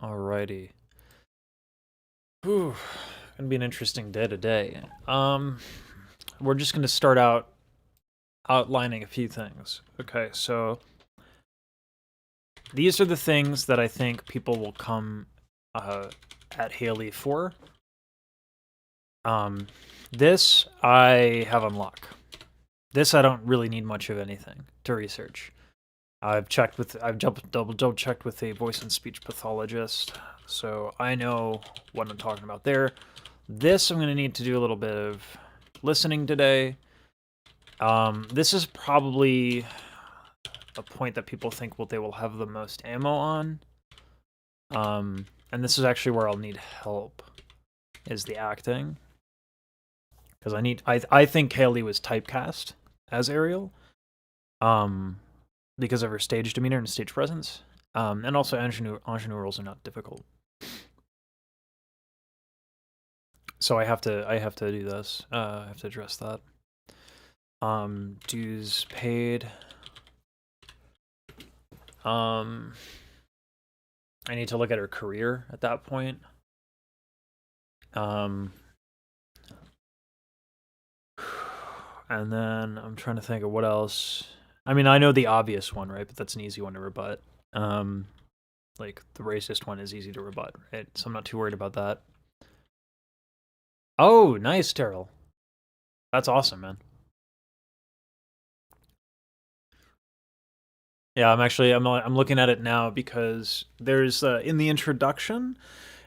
Alrighty. Whew. Gonna be an interesting day today. We're just gonna start out outlining a few things. Okay, so these are the things that I think people will come at Halle for. This I have on lock. This I don't really need much of anything to research. I've double checked with a voice and speech pathologist, so I know what I'm talking about there. This I'm going to need to do a little bit of listening today. This is probably a point that people think they will have the most ammo on. And this is actually where I'll need help, is the acting. Because I think Halle was typecast as Ariel. Because of her stage demeanor and stage presence. And also ingenue rules are not difficult. So I have to do this. I have to address that. Dues paid. I need to look at her career at that point. And then I'm trying to think of what else. I mean, I know the obvious one, right? But that's an easy one to rebut. Like, the racist one is easy to rebut, right? So I'm not too worried about that. Oh, nice, Terrell. That's awesome, man. Yeah, I'm looking at it now because there's in the introduction,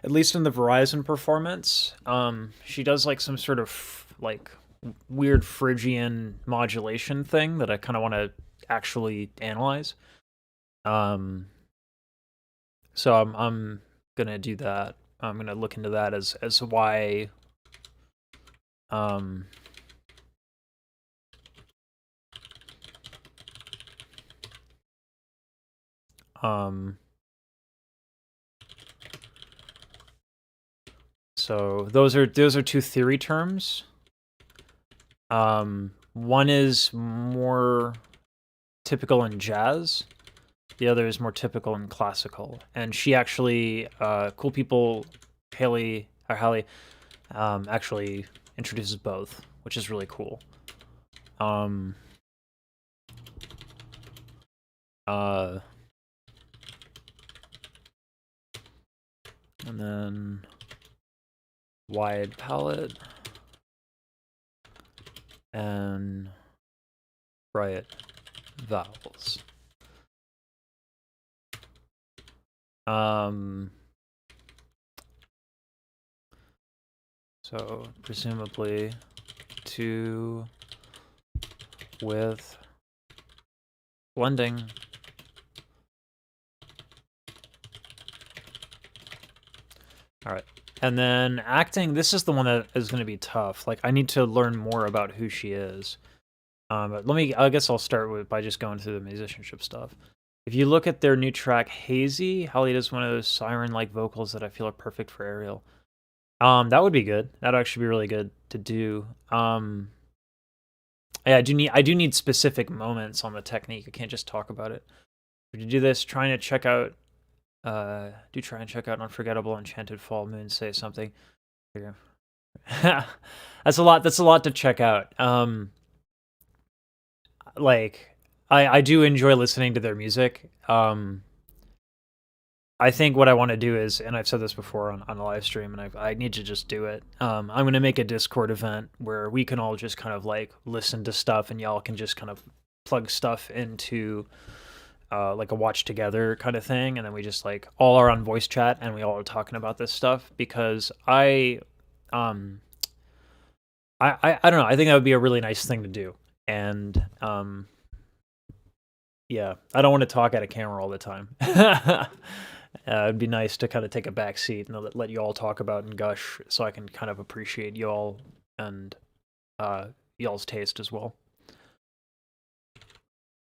at least in the Verizon performance, she does like some sort of like weird Phrygian modulation thing that I kind of want to actually analyze. So I'm gonna do that. I'm gonna look into that as why. So those are two theory terms. One is more typical in jazz. The other is more typical in classical. And she actually, Cool People, Halle, actually introduces both, which is really cool. And then wide palette and bright vowels. So presumably 2 with blending. All right. And then acting, this is the one that is going to be tough. Like, I need to learn more about who she is. But I guess I'll start by just going through the musicianship stuff. If you look at their new track, Hazy, Halle does one of those siren-like vocals that I feel are perfect for Ariel. That would be good. That'd actually be really good to do. Yeah, I do need specific moments on the technique. I can't just talk about it. To do this, try and check out Unforgettable Enchanted Fall Moon, say something. That's a lot to check out. Like, I do enjoy listening to their music. I think what I want to do is, and I've said this before on a live stream, and I need to just do it. I'm going to make a Discord event where we can all just kind of like listen to stuff, and y'all can just kind of plug stuff into like a watch together kind of thing, and then we just like all are on voice chat and we all are talking about this stuff, because I don't know, I think that would be a really nice thing to do. And yeah, I don't want to talk at a camera all the time. It'd be nice to kind of take a back seat and let you all talk about and gush, so I can kind of appreciate y'all and y'all's taste as well.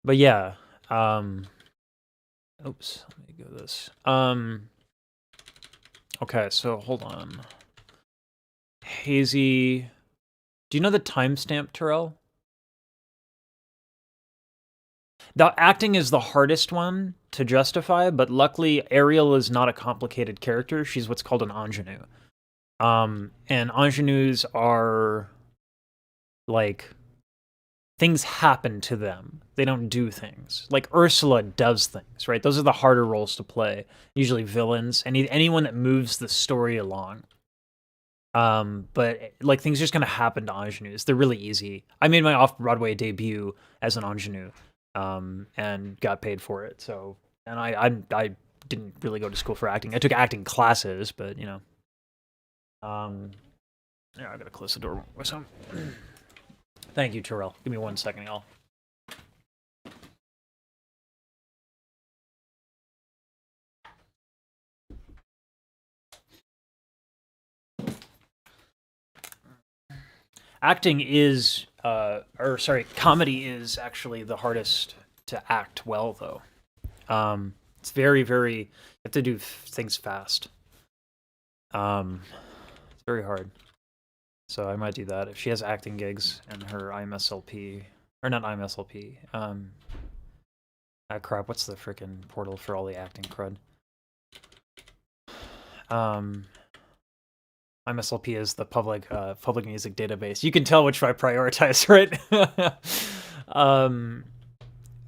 But yeah, oops, let me go this. Okay, so hold on. Hazy, do you know the timestamp, Terrell? The acting is the hardest one to justify, but luckily Ariel is not a complicated character. She's what's called an ingenue. And ingenues are like things happen to them. They don't do things. Like Ursula does things, right? Those are the harder roles to play. Usually villains, anyone that moves the story along. But like things just kind of happen to ingenues. They're really easy. I made my off-Broadway debut as an ingenue, and got paid for it. So, and I didn't really go to school for acting. I took acting classes, but you know, yeah, I gotta close the door. So, thank you, Terrell. Give me 1 second, y'all. Acting is, or sorry, comedy is actually the hardest to act well, though. It's very, very, you have to do things fast. It's very hard. So I might do that if she has acting gigs and her IMSLP, or not IMSLP. Crap, what's the frickin' portal for all the acting crud? IMSLP is the public music database. You can tell which I prioritize, right?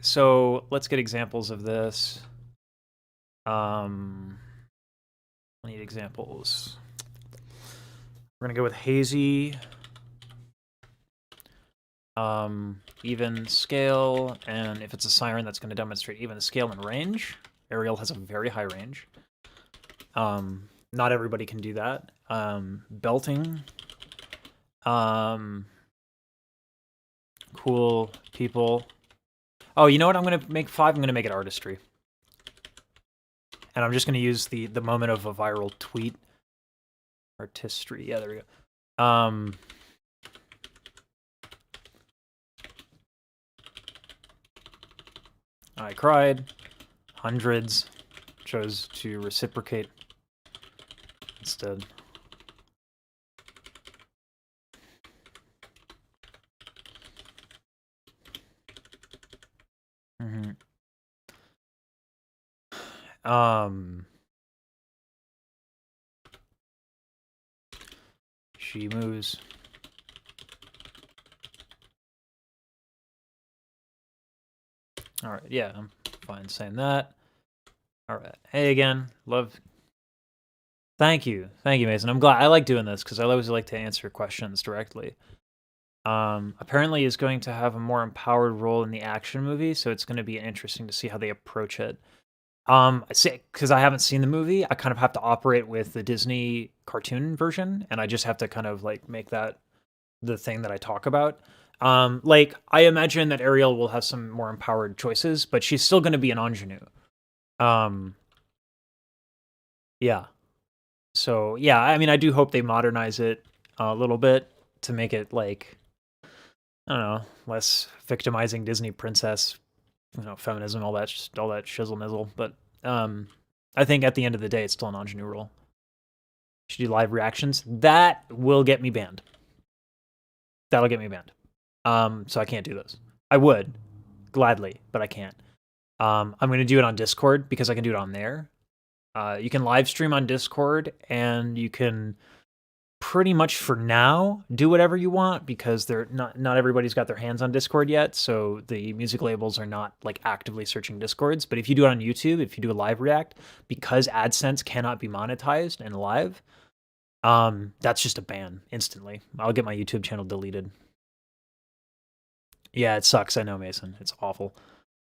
So let's get examples of this. I need examples. We're gonna go with hazy, even scale, and if it's a siren, that's gonna demonstrate even scale and range. Ariel has a very high range. Not everybody can do that. Belting. Cool people. Oh, you know what? I'm gonna make 5. I'm gonna make it artistry, and I'm just gonna use the moment of a viral tweet. Artistry. Yeah, there we go. I cried. Hundreds chose to reciprocate instead. She moves. All right, yeah, I'm fine saying that. All right, hey again, love. Thank you, Mason. I'm glad. I like doing this because I always like to answer questions directly. Apparently is going to have a more empowered role in the action movie, so it's going to be interesting to see how they approach it. Because I haven't seen the movie, I kind of have to operate with the Disney cartoon version, and I just have to kind of like make that the thing that I talk about. Like I imagine that Ariel will have some more empowered choices, but she's still going to be an ingenue. Yeah. So yeah, I mean, I do hope they modernize it a little bit to make it like, I don't know, less victimizing Disney princess, you know, feminism, all that shizzle nizzle. But I think at the end of the day, it's still an ingenue role. Should do live reactions. That will get me banned. That'll get me banned. So I can't do those. I would gladly, but I can't. I'm going to do it on Discord because I can do it on there. You can live stream on Discord, and you can pretty much for now do whatever you want because they're not everybody's got their hands on Discord yet, so the music labels are not like actively searching Discords. But if you do it on YouTube, if you do a live react, because AdSense cannot be monetized and live, that's just a ban instantly. I'll get my YouTube channel deleted. Yeah, it sucks. I know, Mason. It's awful.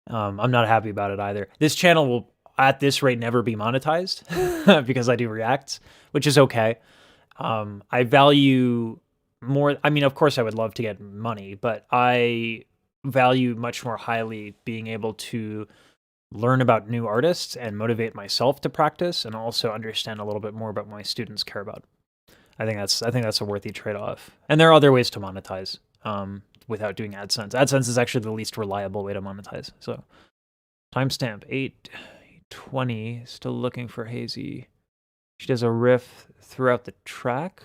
I'm not happy about it either. This channel will, at this rate, never be monetized because I do reacts, which is okay. I value more. I mean, of course, I would love to get money, but I value much more highly being able to learn about new artists and motivate myself to practice, and also understand a little bit more about what my students care about. I think that's a worthy trade-off. And there are other ways to monetize without doing AdSense. AdSense is actually the least reliable way to monetize. So, timestamp 8:20. Still looking for Hazy. She does a riff throughout the track.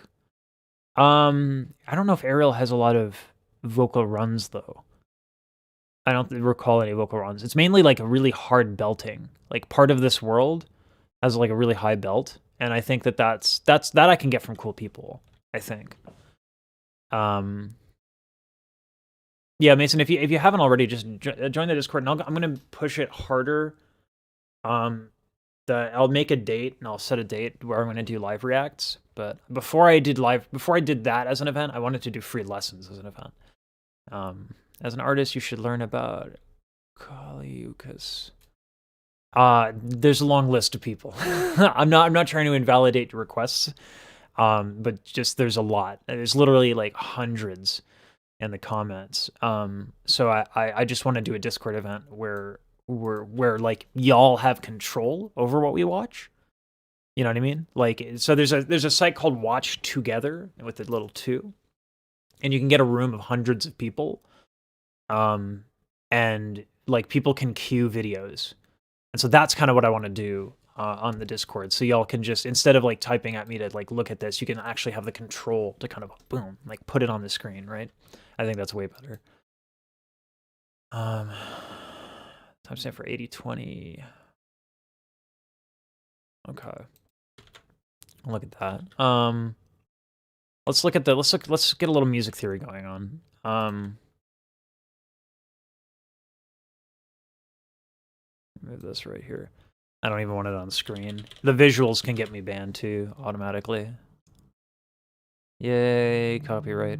I don't know if Ariel has a lot of vocal runs though. I don't recall any vocal runs. It's mainly like a really hard belting. Like part of this world has like a really high belt, and I think that's that I can get from cool people. I think. Yeah, Mason, if you haven't already, just join the Discord, and I'm gonna push it harder. I'll make a date and I'll set a date where I'm gonna do live reacts. But before I did that as an event, I wanted to do free lessons as an event. As an artist, you should learn about Kaliukas. There's a long list of people. I'm not trying to invalidate your requests. But just there's a lot. There's literally like hundreds in the comments. So I just want to do a Discord event where like y'all have control over what we watch. You know what I mean? Like, so there's a site called Watch Together with a little 2, and you can get a room of hundreds of people. And like people can queue videos, and so that's kind of what I want to do on the Discord. So y'all can just, instead of like typing at me to like look at this, you can actually have the control to kind of boom, like put it on the screen, right? I think that's way better. Timestamp for 8020. Okay. Look at that. Let's look at let's get a little music theory going on. Move this right here. I don't even want it on screen. The visuals can get me banned too, automatically. Yay, copyright.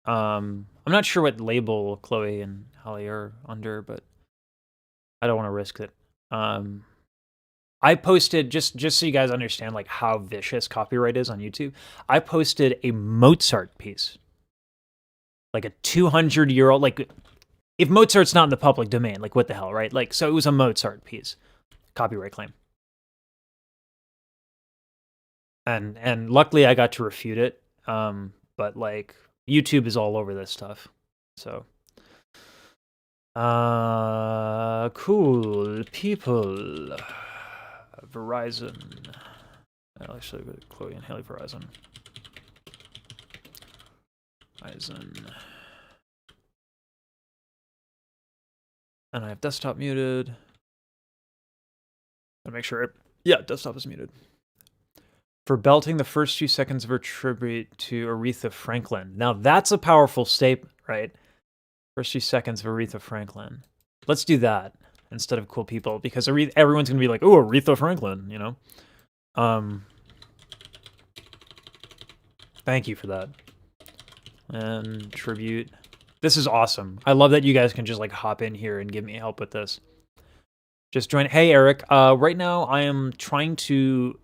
I'm not sure what label Chloe and Halle are under, but I don't want to risk it. I posted, just so you guys understand like how vicious copyright is on YouTube, I posted a Mozart piece. Like a 200-year-old, like if Mozart's not in the public domain, like what the hell, right? Like, so it was a Mozart piece, copyright claim. And luckily I got to refute it. But like YouTube is all over this stuff. So cool people. Verizon. I'll actually go to Chloe and Haley Verizon. And I have desktop muted. I'll make sure yeah, desktop is muted. For belting the first few seconds of her tribute to Aretha Franklin. Now that's a powerful statement, right? First few seconds of Aretha Franklin. Let's do that instead of cool people, because everyone's gonna be like, oh, Aretha Franklin, you know? Thank you for that. And tribute. This is awesome. I love that you guys can just like hop in here and give me help with this. Just join. Hey, Eric. Right now I am trying to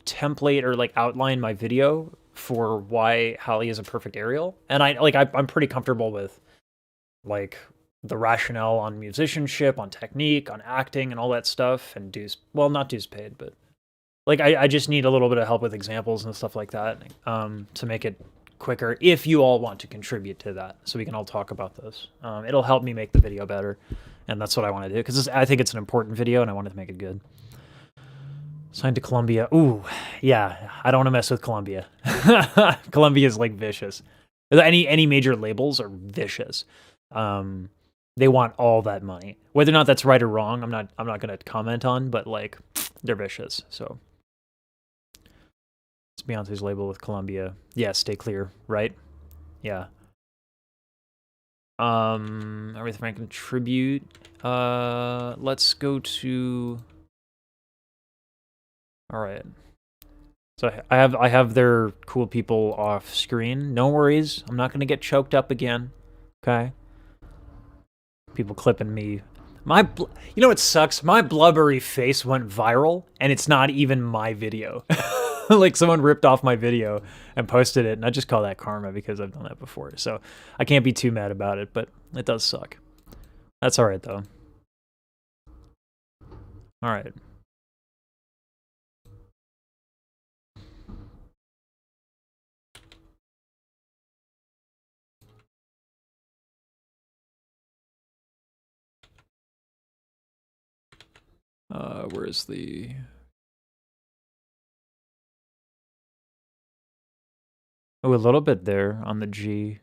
template or like outline my video for why Halle is a perfect Ariel. And I'm pretty comfortable with like the rationale on musicianship, on technique, on acting and all that stuff, and dues, well, not dues paid, but like I just need a little bit of help with examples and stuff like that to make it quicker, if you all want to contribute to that, so we can all talk about this. It'll help me make the video better, and that's what I want to do, because I think it's an important video and I wanted to make it good. Signed to Columbia. Ooh, yeah, I don't want to mess with Columbia. Columbia is like vicious. Any major labels are vicious. They want all that money. Whether or not that's right or wrong, I'm not going to comment on, but like they're vicious. So it's Beyonce's label with Columbia. Yeah, stay clear, right? Yeah. Aretha Franklin tribute. Let's go to. All right. So I have their cool people off screen. No worries. I'm not gonna get choked up again. Okay. People clipping me. You know what sucks? My blubbery face went viral, and it's not even my video. Like someone ripped off my video and posted it, and I just call that karma because I've done that before. So I can't be too mad about it, but it does suck. That's all right though. All right. Where is the Oh, a little bit there on the G.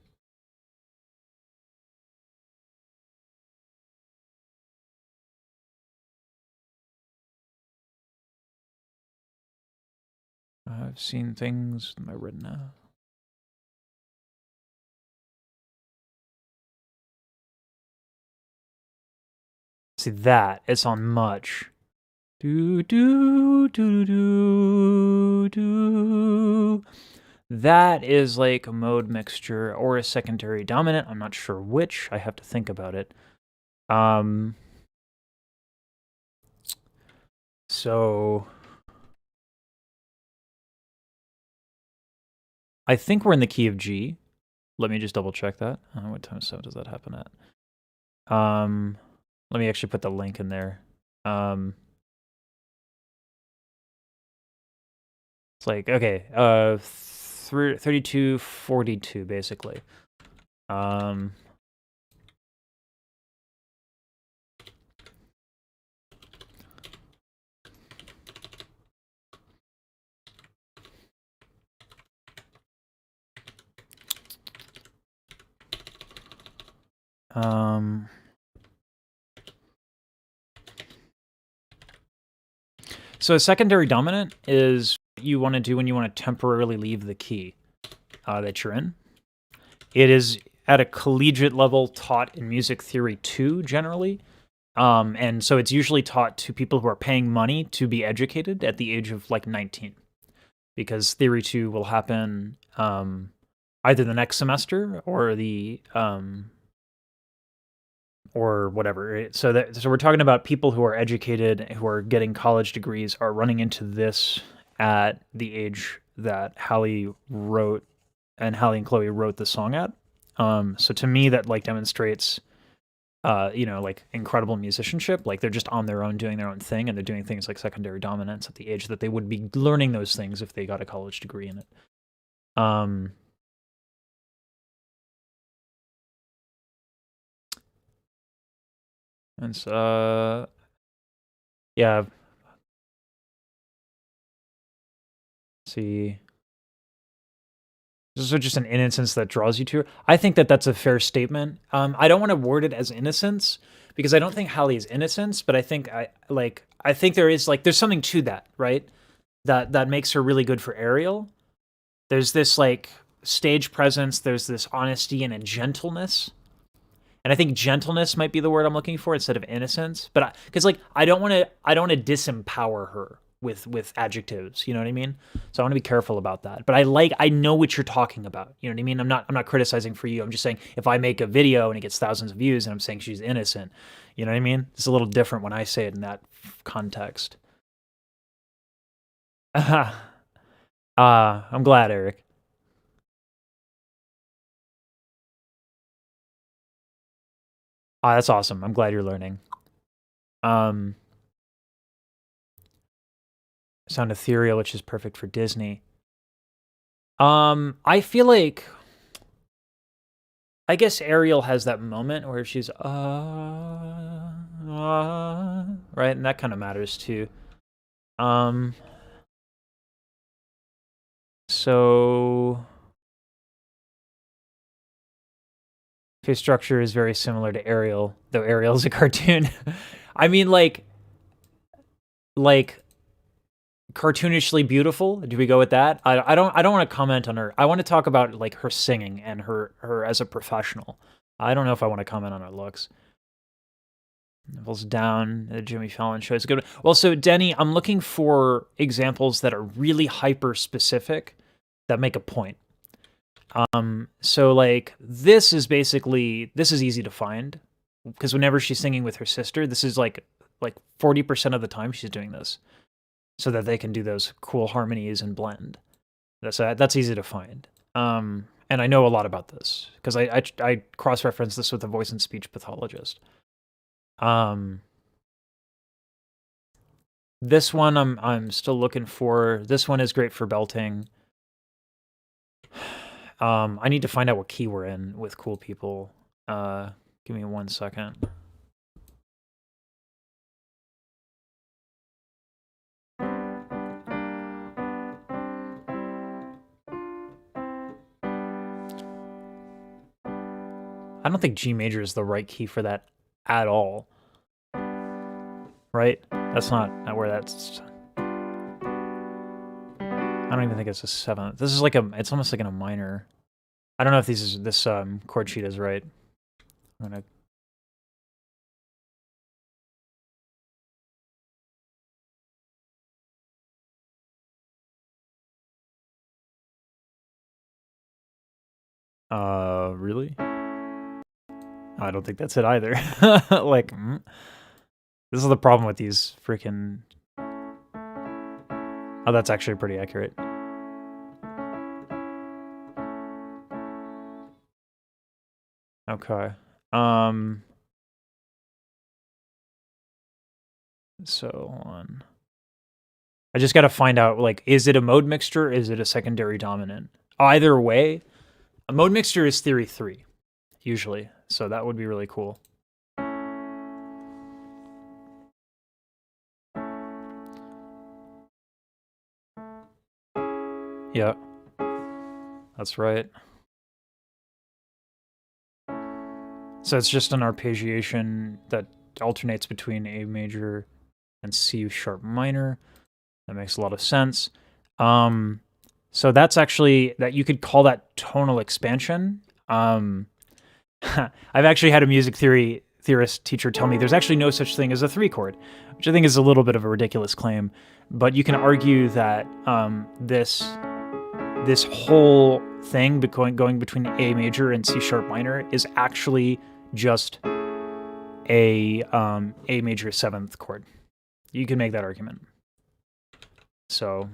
I've seen things in my retina. See that? It's on much. Do do do do do. That is like a mode mixture or a secondary dominant. I'm not sure which. I have to think about it. So I think we're in the key of G. Let me just double check that. What time so does that happen at? Let me actually put the link in there. It's like, okay, 3242 basically. So a secondary dominant is what you want to do when you want to temporarily leave the key that you're in. It is at a collegiate level taught in music theory 2 generally. And so it's usually taught to people who are paying money to be educated at the age of like 19. Because theory 2 will happen either the next semester or the or whatever. So we're talking about people who are educated, who are getting college degrees, are running into this at the age that Halle wrote, and Halle and Chloe wrote the song at. So to me, that like demonstrates, like incredible musicianship. Like they're just on their own, doing their own thing, and they're doing things like secondary dominance at the age that they would be learning those things if they got a college degree in it. And so, yeah. See. So just an innocence that draws you to her. I think that that's a fair statement. I don't want to word it as innocence because I don't think Halle is innocence, but I think I think there is like there's something to that, right? That makes her really good for Ariel. There's this like stage presence. There's this honesty and a gentleness. And I think gentleness might be the word I'm looking for instead of innocence. But because like I don't want to disempower her with adjectives. You know what I mean? So I want to be careful about that. But I know what you're talking about. You know what I mean? I'm not criticizing for you. I'm just saying if I make a video and it gets thousands of views and I'm saying she's innocent, you know what I mean? It's a little different when I say it in that context. I'm glad, Eric. That's awesome. I'm glad you're learning. Sound ethereal, which is perfect for Disney. I feel like I guess Ariel has that moment where she's right, and that kind of matters too. So face structure is very similar to Ariel, though Ariel's a cartoon. I mean, like cartoonishly beautiful. Do we go with that? I don't want to comment on her. I want to talk about like her singing and her as a professional. I don't know if I want to comment on her looks. Nipples down. The Jimmy Fallon show is good. Well, so Denny, I'm looking for examples that are really hyper specific that make a point. So like this is easy to find because whenever she's singing with her sister, this is like 40% of the time she's doing this, so that they can do those cool harmonies and blend. That's easy to find. And I know a lot about this because I cross-reference this with a voice and speech pathologist. This one I'm still looking for. This one is great for belting. I need to find out what key we're in with cool people. Give me 1 second. I don't think G major is the right key for that at all. Right? That's not where that's... I don't even think it's a 7th. This is like it's almost like in a minor. I don't know if this chord sheet is right. I'm gonna... Really? I don't think that's it either. Like, this is the problem with these freaking... Oh, that's actually pretty accurate. Okay. So, hold on. I just gotta find out, like, is it a mode mixture or is it a secondary dominant? Either way, a mode mixture is theory 3, usually. So that would be really cool. Yeah. That's right. So it's just an arpeggiation that alternates between A major and C sharp minor. That makes a lot of sense. So that's actually, that you could call that tonal expansion. I've actually had a music theorist teacher tell me there's actually no such thing as a 3-chord, which I think is a little bit of a ridiculous claim. But you can argue that this whole thing going between A major and C sharp minor is actually just a major 7th chord. You can make that argument. So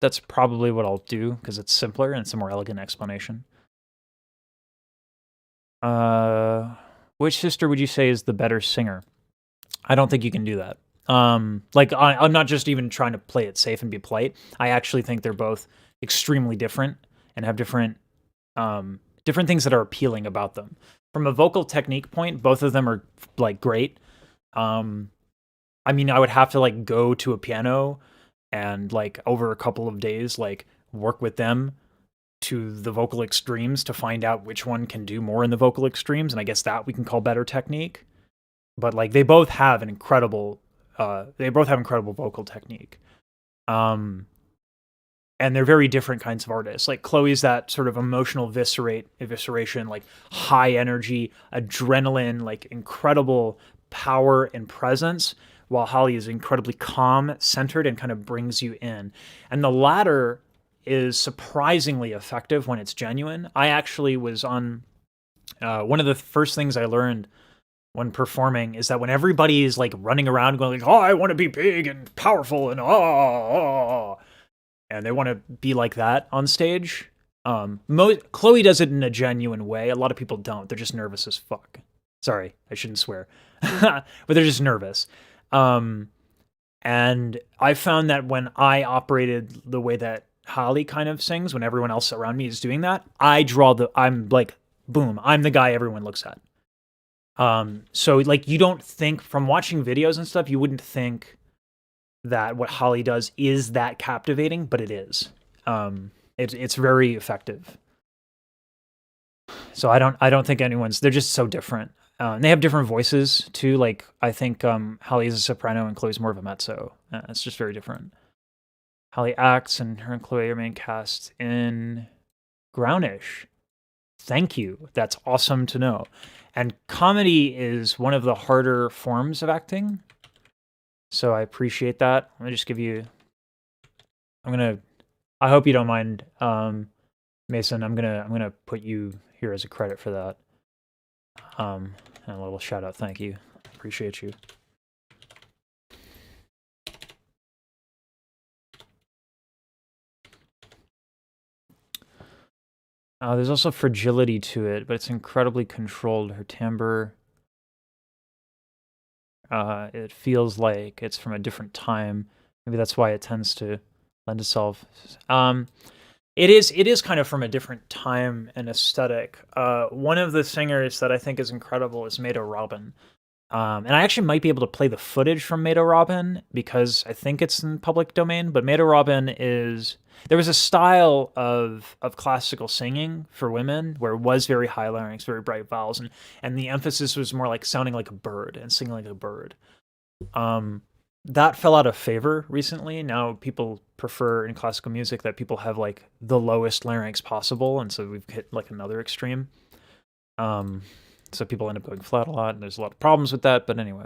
that's probably what I'll do because it's simpler and it's a more elegant explanation. Which sister would you say is the better singer? I don't think you can do that. Like, I'm not just even trying to play it safe and be polite. I actually think they're both extremely different and have different things that are appealing about them. From a vocal technique point, both of them are like great. I mean, I would have to like go to a piano and like over a couple of days, like work with them to the vocal extremes to find out which one can do more in the vocal extremes. And I guess that we can call better technique. But like they both have an incredible vocal technique. And they're very different kinds of artists. Like Chloe's that sort of emotional evisceration, like high energy, adrenaline, like incredible power and presence, while Halle is incredibly calm, centered, and kind of brings you in. And the latter is surprisingly effective when it's genuine. I actually was on one of the first things I learned when performing is that when everybody is like running around going like, oh, I want to be big and powerful and and they want to be like that on stage. Chloe does it in a genuine way. A lot of people don't. They're just nervous as fuck. Sorry, I shouldn't swear. But they're just nervous. And I found that when I operated the way that Halle kind of sings, when everyone else around me is doing that, I'm like, boom, I'm the guy everyone looks at. So like you don't think, from watching videos and stuff, you wouldn't think that what Halle does is that captivating, but it is. It's very effective. So I don't think they're just so different. And they have different voices too. Like I think Halle is a soprano and Chloe's more of a mezzo. It's just very different. Halle acts and her and Chloe are main cast in Grownish. Thank you. That's awesome to know. And comedy is one of the harder forms of acting. So I appreciate that. Let me just give you... I hope you don't mind, Mason. I'm gonna put you here as a credit for that. And a little shout out. Thank you. Appreciate you. There's also fragility to it, but it's incredibly controlled. Her timbre, it feels like it's from a different time. Maybe that's why it tends to lend itself. It is kind of from a different time and aesthetic. One of the singers that I think is incredible is Maida Robin. And I actually might be able to play the footage from Mado Robin because I think it's in public domain. But Mado Robin is, there was a style of classical singing for women where it was very high larynx, very bright vowels, and the emphasis was more like sounding like a bird and singing like a bird. That fell out of favor recently. Now people prefer in classical music that people have like the lowest larynx possible, and so we've hit like another extreme. So people end up going flat a lot, and there's a lot of problems with that. But anyway,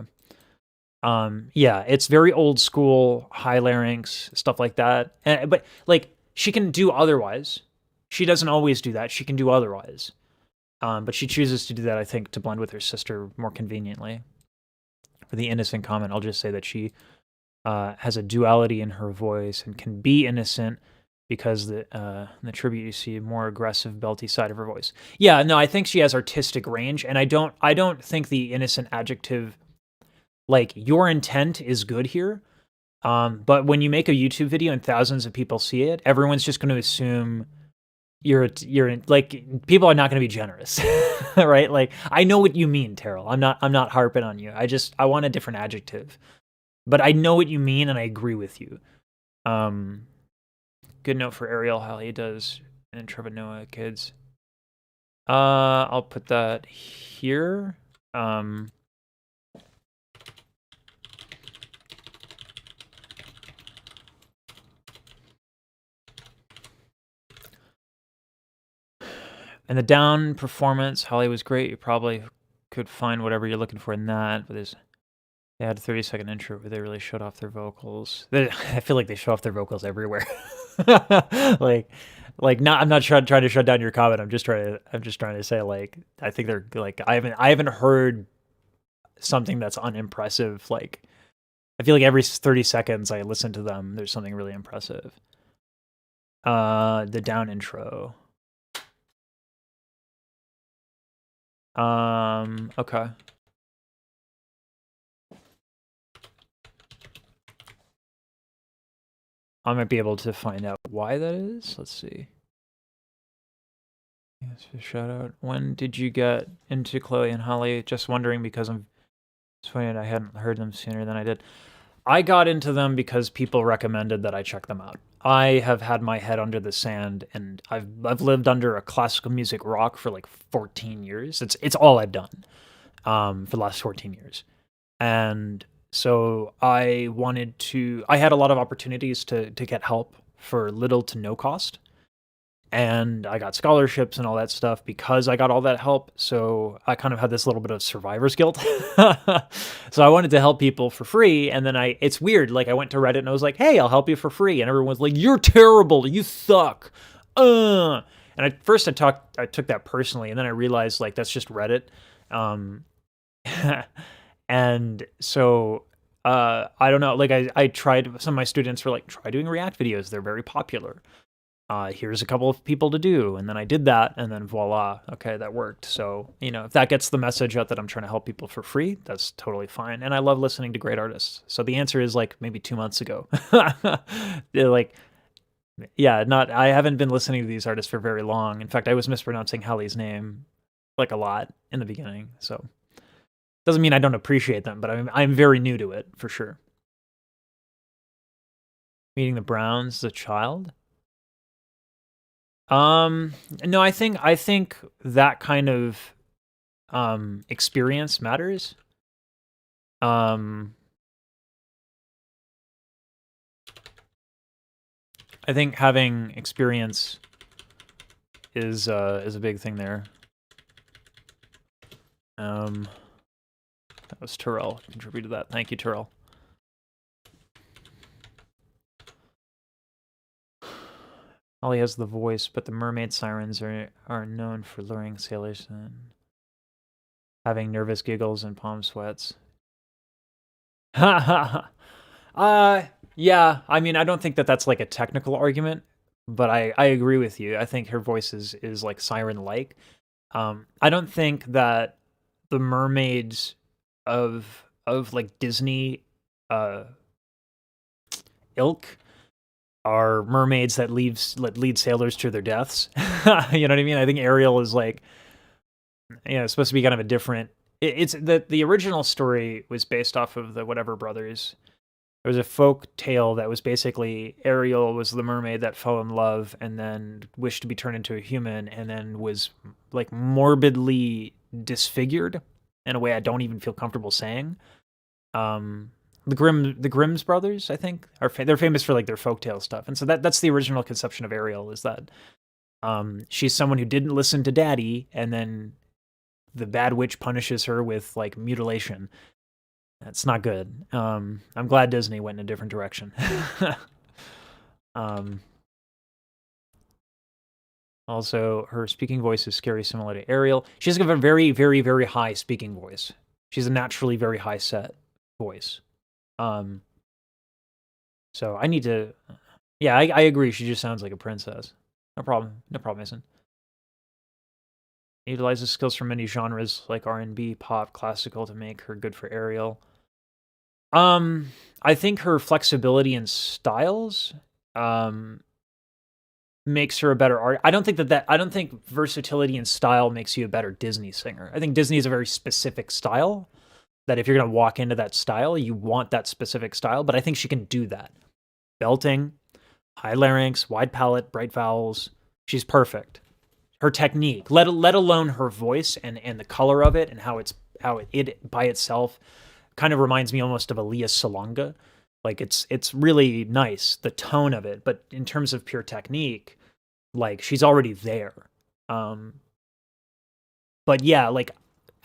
yeah, it's very old school, high larynx stuff like that. But like she can do otherwise. She doesn't always do that. She can do otherwise. But she chooses to do that, I think, to blend with her sister more conveniently. For the innocent comment, I'll just say that she has a duality in her voice and can be innocent because in the tribute you see a more aggressive, belty side of her voice. Yeah, no, I think she has artistic range, and I don't think the innocent adjective, like your intent is good here, but when you make a YouTube video and thousands of people see it, everyone's just going to assume you're like, people are not going to be generous, right? Like, I know what you mean, Terrell. I'm not harping on you. I want a different adjective, but I know what you mean and I agree with you. Good note for Ariel, how he does in Trevor Noah kids. I'll put that here. And the down performance, Halle was great. You probably could find whatever you're looking for in that. But they had a 30-second intro where they really showed off their vocals. I feel like they show off their vocals everywhere. like not. I'm not trying to shut down your comment. I'm just trying to say, like, I think they're like, I haven't heard something that's unimpressive. Like, I feel like every 30 seconds I listen to them, there's something really impressive. The down intro. Okay. I might be able to find out why that is. Let's see. Yes, shout out. When did you get into Chloe and Halle? Just wondering because I'm disappointed I hadn't heard them sooner than I did. I got into them because people recommended that I check them out. I have had my head under the sand, and I've lived under a classical music rock for like 14 years. It's all I've done for the last 14 years. And so I had a lot of opportunities to get help for little to no cost. And I got scholarships and all that stuff because I got all that help. So I kind of had this little bit of survivor's guilt. So I wanted to help people for free. And then it's weird. Like, I went to Reddit and I was like, hey, I'll help you for free. And everyone's like, you're terrible. You suck. And at first I took that personally. And then I realized, like, that's just Reddit. And so I don't know. Like, I tried, some of my students were like, try doing React videos. They're very popular. Here's a couple of people to do. And then I did that, and then voila, okay, that worked. So, if that gets the message out that I'm trying to help people for free, that's totally fine. And I love listening to great artists. So the answer is, like, maybe 2 months ago. They're like, yeah, I haven't been listening to these artists for very long. In fact, I was mispronouncing Halle's name, like, a lot in the beginning. So doesn't mean I don't appreciate them, but I'm very new to it, for sure. Meeting the Browns as a child? No, I think that kind of experience matters. I think having experience is a big thing there. That was Terrell contributed to that. Thank you, Terrell. Halle has the voice, but the mermaid sirens are known for luring sailors and having nervous giggles and palm sweats. Yeah, I mean, I don't think that that's like a technical argument, but I agree with you. I think her voice is like siren-like. I don't think that the mermaids of like Disney ilk are mermaids that lead sailors to their deaths. You know what I mean? I think Ariel is like, supposed to be kind of a different It's the original story was based off of the Whatever Brothers. It was a folk tale that was basically Ariel was the mermaid that fell in love and then wished to be turned into a human and then was like morbidly disfigured in a way I don't even feel comfortable saying. The Grimm's brothers, I think, they're famous for like their folktale stuff, and so that's the original conception of Ariel, is that she's someone who didn't listen to daddy, and then the bad witch punishes her with like mutilation. That's not good. I'm glad Disney went in a different direction. Also, her speaking voice is scary, similar to Ariel. She has a very, very, very high speaking voice. She's a naturally very high set voice. So I need to. Yeah, I agree. She just sounds like a princess. No problem. No problem, Mason. Utilizes skills from many genres like R&B, pop, classical to make her good for Ariel. I think her flexibility in styles makes her a better art. I don't think versatility in style makes you a better Disney singer. I think Disney is a very specific style that if you're going to walk into that style, you want that specific style, but I think she can do that. Belting, high larynx, wide palate, bright vowels. She's perfect. Her technique, let alone her voice and the color of it and how it by itself kind of reminds me almost of Aaliyah Salonga. Like it's really nice, the tone of it, but in terms of pure technique, like she's already there. But yeah, like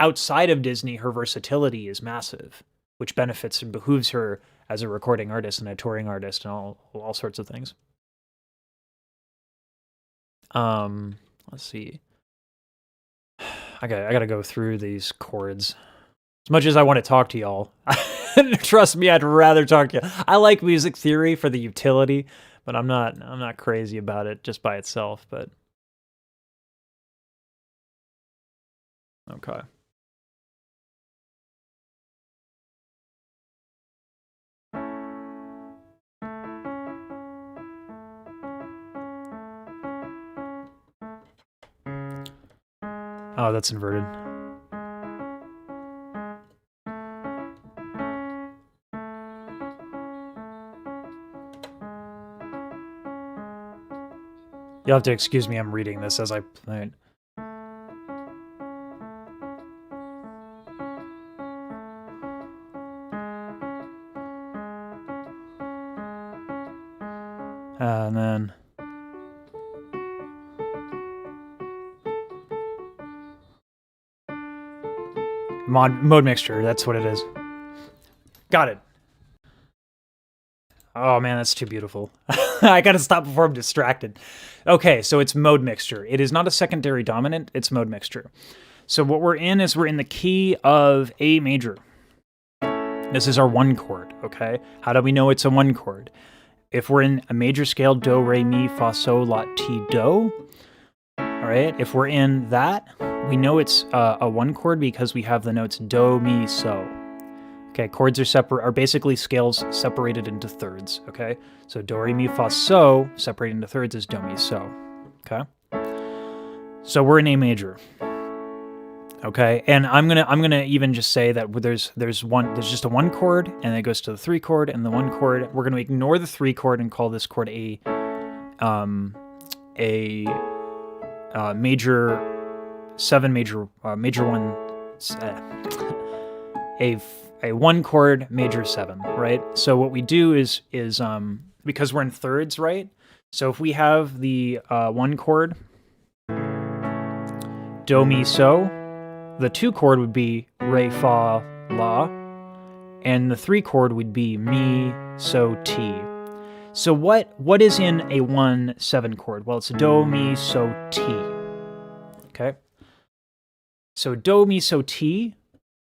outside of Disney, her versatility is massive, which benefits and behooves her as a recording artist and a touring artist and all sorts of things. Let's see. I gotta go through these chords. As much as I want to talk to y'all, trust me, I'd rather talk to you. I like music theory for the utility, but I'm not crazy about it just by itself. But okay. Oh, that's inverted. You'll have to excuse me, I'm reading this as I play it. And then... Mode mixture, that's what it is. Got it. Oh man, that's too beautiful. I gotta stop before I'm distracted. Okay, so it's mode mixture. It is not a secondary dominant, it's mode mixture. So what we're in is we're in the key of A major. This is our 1 chord, okay? How do we know it's a 1 chord? If we're in a major scale, do, re, mi, fa, sol, la, ti, do, all right? If we're in that, we know it's a 1 chord because we have the notes do, mi, so. Okay, chords are basically scales separated into thirds, okay? So do, re, mi, fa, so, separated into thirds is do, mi, so, okay? So we're in A major. Okay, and I'm gonna even just say that there's just a 1 chord, and it goes to the 3 chord and the 1 chord. We're gonna ignore the 3 chord and call this chord a major 7 major 1 a 1 chord major 7, right? So what we do is because we're in thirds, right? So if we have the 1 chord do mi so, the 2 chord would be re, fa, la, and the 3 chord would be mi, so, ti. So what is in a 1-7 chord? Well, it's do, mi, so, ti. Okay? So do, mi, so, ti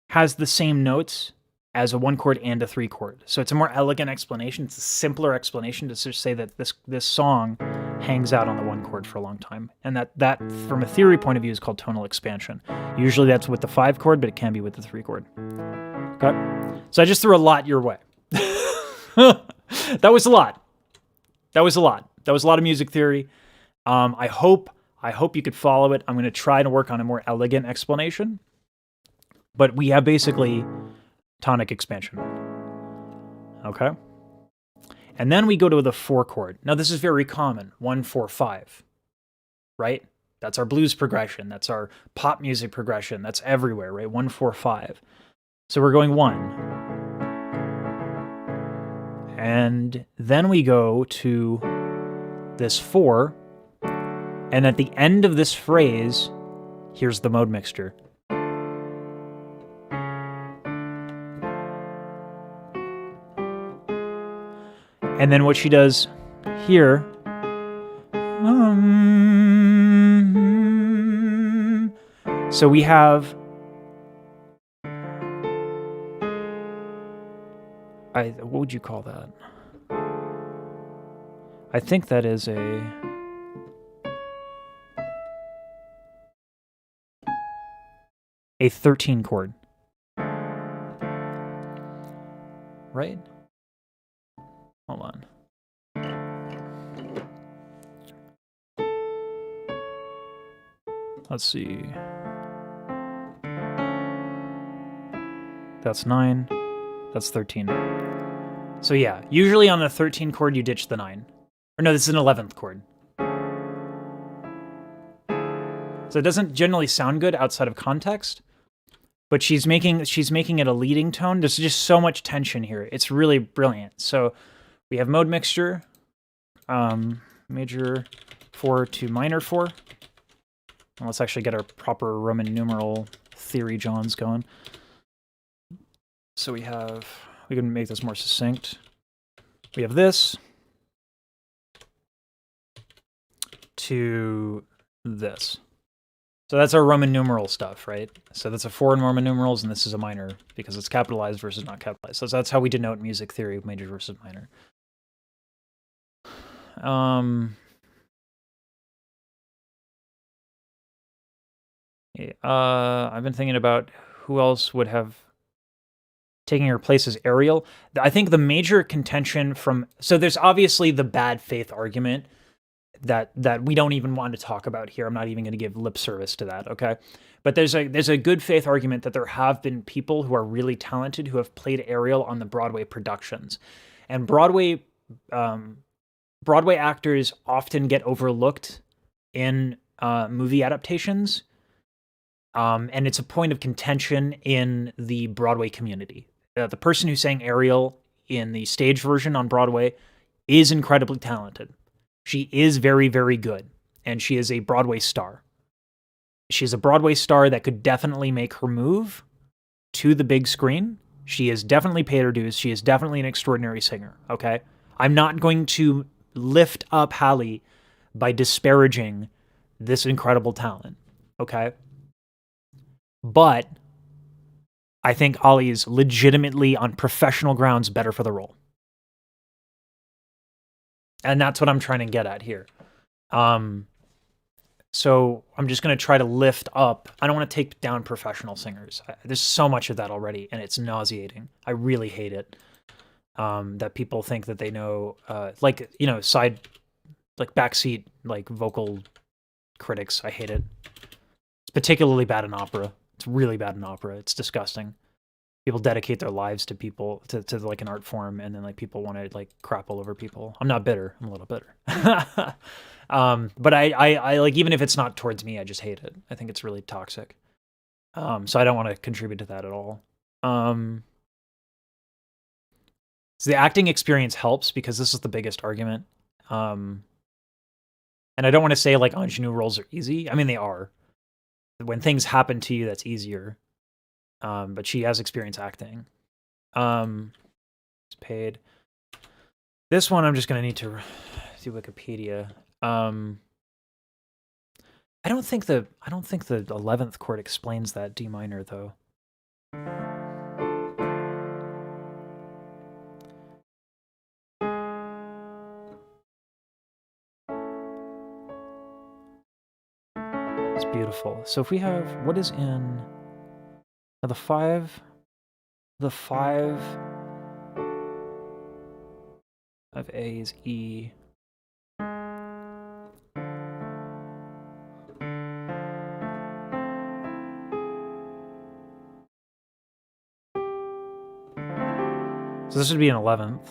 has the same notes as a 1 chord and a 3 chord. So it's a more elegant explanation. It's a simpler explanation to just say that this song hangs out on the 1 chord for a long time. And that from a theory point of view is called tonal expansion. Usually that's with the 5 chord, but it can be with the 3 chord. Okay? So I just threw a lot your way. That was a lot. That was a lot of music theory. I hope you could follow it. I'm going to try to work on a more elegant explanation. But we have basically tonic expansion. Okay? And then we go to the 4 chord. Now this is very common, 1, 4, 5, right? That's our blues progression. That's our pop music progression. That's everywhere, right? 1, 4, 5. So we're going 1. And then we go to this 4. And at the end of this phrase, here's the mode mixture. And then what she does here, so we have, what would you call that? I think that is a a 13 chord, right? Hold on. Let's see. That's 9. That's 13. So yeah, usually on the 13 chord you ditch the 9. Or no, this is an 11th chord. So it doesn't generally sound good outside of context, but she's making it a leading tone. There's just so much tension here. It's really brilliant. So we have mode mixture, major 4 to minor 4. And let's actually get our proper Roman numeral theory Johns going. So we can make this more succinct. We have this to this. So that's our Roman numeral stuff, right? So that's a 4 in Roman numerals, and this is a minor because it's capitalized versus not capitalized. So that's how we denote music theory, major versus minor. I've been thinking about who else would have taken her place as Ariel. I think the major contention so there's obviously the bad faith argument that we don't even want to talk about here. I'm not even going to give lip service to that, okay? But there's a good faith argument that there have been people who are really talented who have played Ariel on the Broadway productions. And Broadway actors often get overlooked in movie adaptations. And it's a point of contention in the Broadway community. The person who sang Ariel in the stage version on Broadway is incredibly talented. She is very, very good, and she is a Broadway star. She's a Broadway star that could definitely make her move to the big screen. She has definitely paid her dues. She is definitely an extraordinary singer, okay? I'm not going to lift up Halle by disparaging this incredible talent, okay? But I think Halle is legitimately, on professional grounds, better for the role. And that's what I'm trying to get at here. So I'm just going to try to lift up. I don't want to take down professional singers. There's so much of that already, and it's nauseating. I really hate it. That people think that they know, backseat, vocal critics. I hate it. It's particularly bad in opera. It's really bad in opera. It's disgusting. People dedicate their lives to people to an art form, and then people want to crap all over people. I'm not bitter. I'm a little bitter. But I even if it's not towards me, I just hate it. I think it's really toxic. So I don't want to contribute to that at all. So the acting experience helps because this is the biggest argument. And I don't want to say ingenue roles are easy. I mean, they are. When things happen to you, that's easier. But she has experience acting. It's paid. This one I'm just gonna need to do Wikipedia. I don't think the 11th chord explains that D minor though. It's beautiful. So if we have what is in now the 5 of A is E. So this would be an 11th.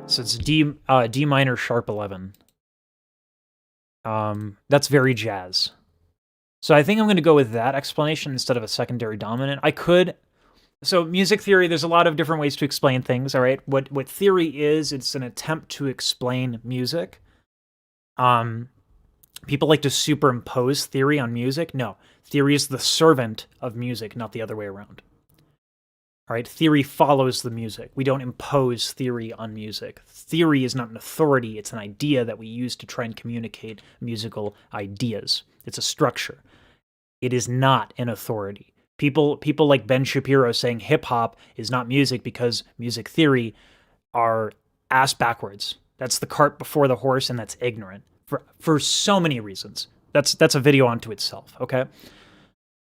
So it's D minor sharp 11. That's very jazz. So I think I'm going to go with that explanation instead of a secondary dominant. I could. So music theory, there's a lot of different ways to explain things, all right? What theory is, it's an attempt to explain music. People like to superimpose theory on music. No, theory is the servant of music, not the other way around. All right, theory follows the music. We don't impose theory on music. Theory is not an authority, it's an idea that we use to try and communicate musical ideas. It's a structure. It is not an authority. People like Ben Shapiro saying hip-hop is not music because music theory are ass backwards. That's the cart before the horse, and that's ignorant for so many reasons. That's a video unto itself, okay?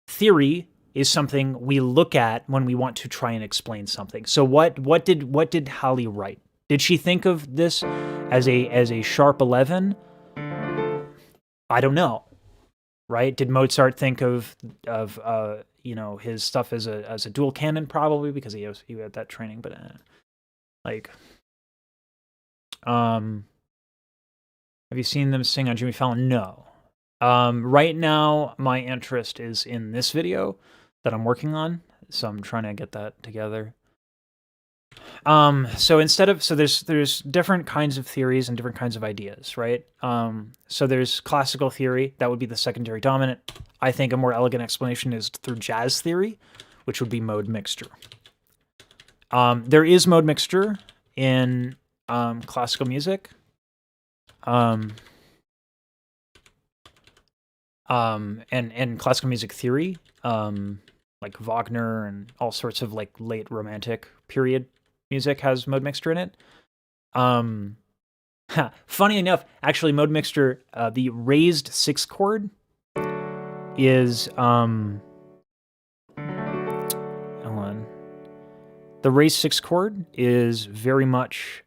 Theory is something we look at when we want to try and explain something. So what did Halle write? Did she think of this as a sharp 11? I don't know. Right? Did Mozart think of his stuff as a dual canon? Probably, because he had that training. But have you seen them sing on Jimmy Fallon? No. Right now, my interest is in this video that I'm working on, so I'm trying to get that together. So there's different kinds of theories and different kinds of ideas, right? So there's classical theory, that would be the secondary dominant. I think a more elegant explanation is through jazz theory, which would be mode mixture. There is mode mixture in classical music. And classical music theory, like Wagner and all sorts of like late Romantic period music has mode mixture in it. Funny enough, actually, mode mixture, the raised 6 chord is hold on. The raised 6 chord is very much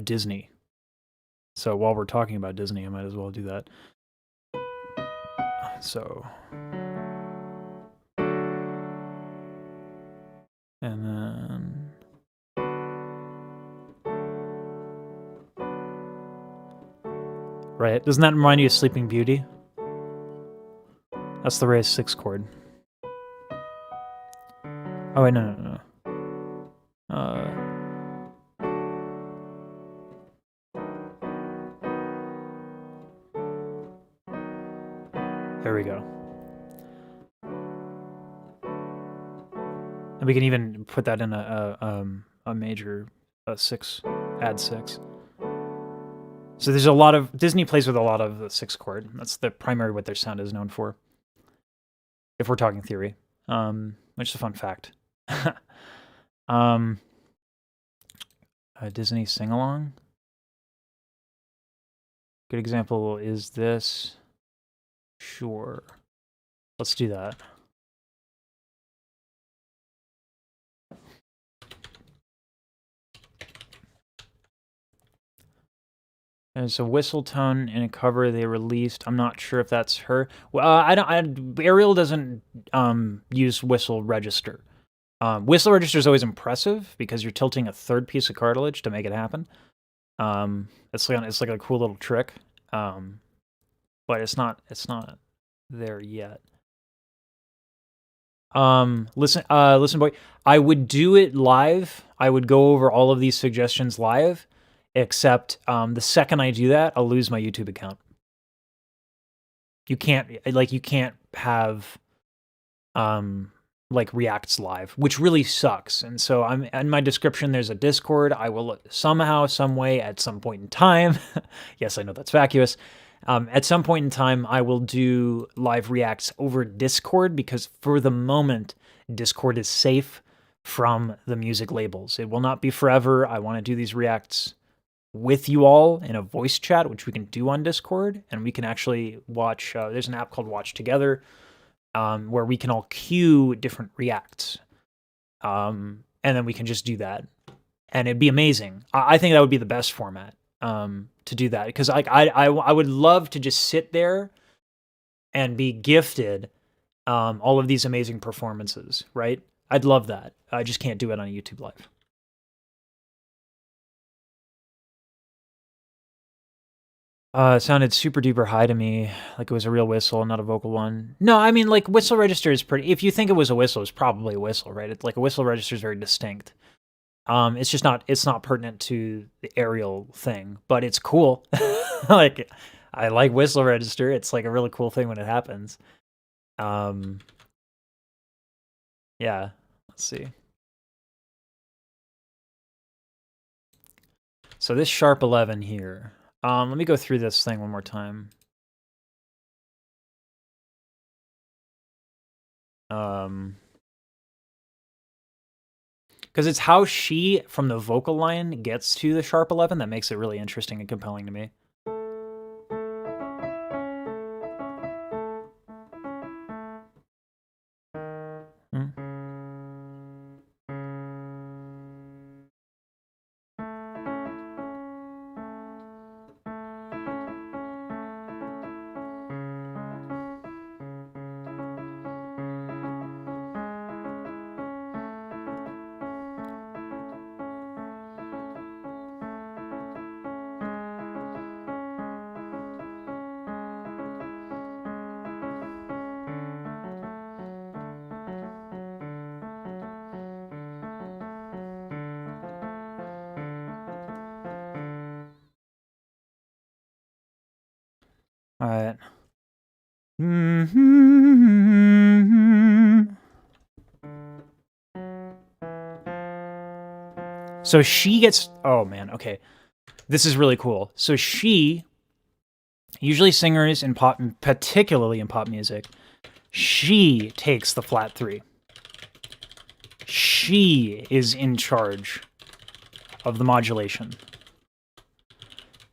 Disney. So while we're talking about Disney, I might as well do that. So, and then right, doesn't that remind you of Sleeping Beauty? That's the raised 6 chord. Oh wait, no. There we go. And we can even put that in a major 6, add 6. So there's a lot of, Disney plays with a lot of the 6 chord. That's the primary what their sound is known for. If we're talking theory, which is a fun fact. Disney sing-along. Good example is this. Sure. Let's do that. There's a whistle tone in a cover they released. I'm not sure if that's her. Well, Ariel doesn't use whistle register. Whistle register is always impressive because you're tilting a third piece of cartilage to make it happen. It's like a cool little trick. But it's not there yet. Listen, boy, I would do it live. I would go over all of these suggestions live, except the second I do that, I'll lose my YouTube account. You can't have like reacts live, which really sucks. And so I'm in my description, there's a Discord. I will somehow, some way, at some point in time, yes, I know that's vacuous. At some point in time, I will do live reacts over Discord because for the moment, Discord is safe from the music labels. It will not be forever. I want to do these reacts with you all in a voice chat, which we can do on Discord, and we can actually watch. There's an app called Watch Together where we can all queue different reacts, and then we can just do that, and it'd be amazing. I think that would be the best format. To do that, because I would love to just sit there and be gifted all of these amazing performances, right? I'd love that. I just can't do it on a YouTube Live. It sounded super duper high to me, like it was a real whistle, not a vocal one. No, I mean, like, whistle register is pretty... If you think it was a whistle, it's probably a whistle, right? It's like a whistle register is very distinct. It's just not... It's not pertinent to the Ariel thing, but it's cool. Like, I like whistle register. It's like a really cool thing when it happens. Yeah. Let's see. So this sharp 11 here. Let me go through this thing one more time. Because it's how she, from the vocal line, gets to the sharp 11 that makes it really interesting and compelling to me. All right. So she gets... Oh, man. Okay. This is really cool. So she... Usually singers in pop, particularly in pop music, she takes the flat 3. She is in charge of the modulation.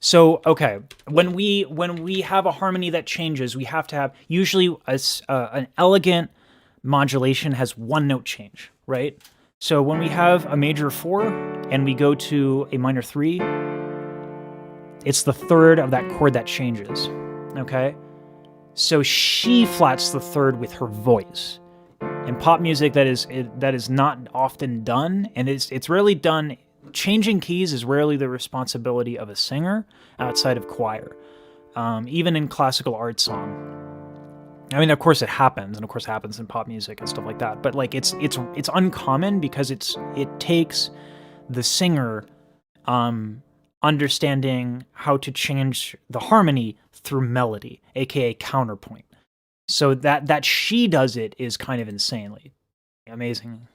So, okay, when we have a harmony that changes, we have to have... Usually an elegant modulation has one note change, right? So when we have a major 4 and we go to a minor 3, it's the third of that chord that changes, okay? So she flats the third with her voice. In pop music, that is not often done, and it's rarely done. Changing keys is rarely the responsibility of a singer outside of choir, even in classical art song. I mean, of course it happens, and of course it happens in pop music and stuff like that. But like, it's uncommon because it takes the singer understanding how to change the harmony through melody, aka counterpoint. So that she does it is kind of insanely amazing.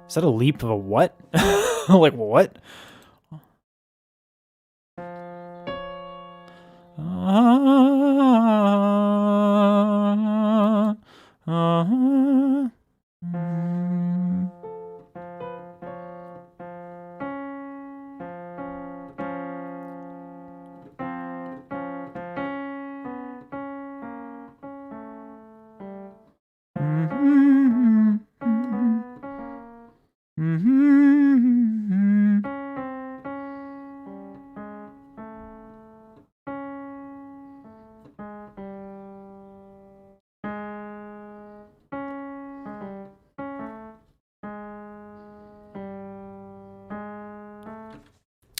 Is that a leap of a what? Like, what?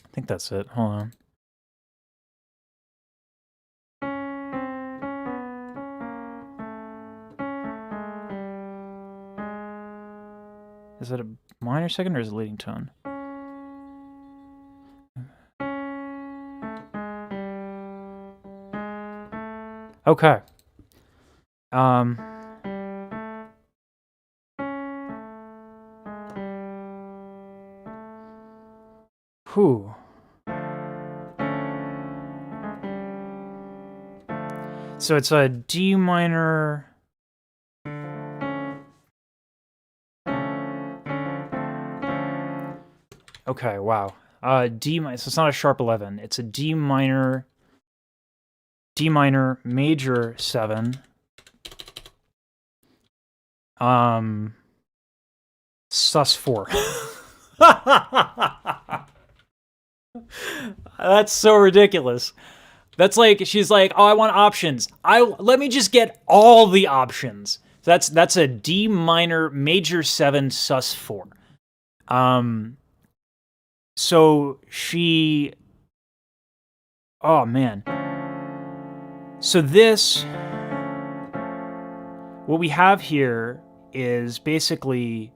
I think that's it. Hold on. Is it a minor second or is it a leading tone? Okay. Whew. So it's a D minor. Okay, wow. D minor. So it's not a sharp 11. It's a D minor major 7. Sus 4. That's so ridiculous. That's like she's like, "Oh, I want options. Let me just get all the options." That's a D minor major 7 sus 4. So she oh man. So this what we have here is basically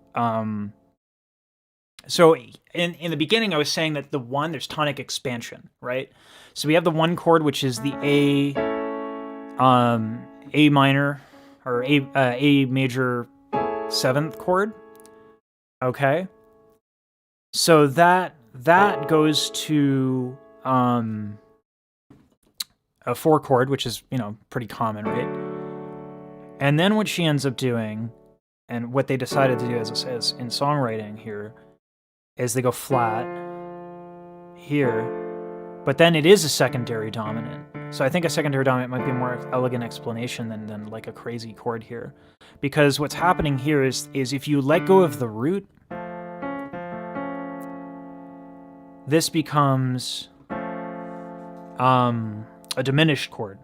so in the beginning I was saying that the 1 there's tonic expansion, right? So we have the 1 chord, which is the A minor or A major 7th chord. Okay. So that goes to a 4 chord, which is, pretty common, right? And then what she ends up doing, and what they decided to do, as it says in songwriting here, is they go flat here, but then it is a secondary dominant. So I think a secondary dominant might be a more elegant explanation than like a crazy chord here. Because what's happening here is if you let go of the root, this becomes a diminished chord.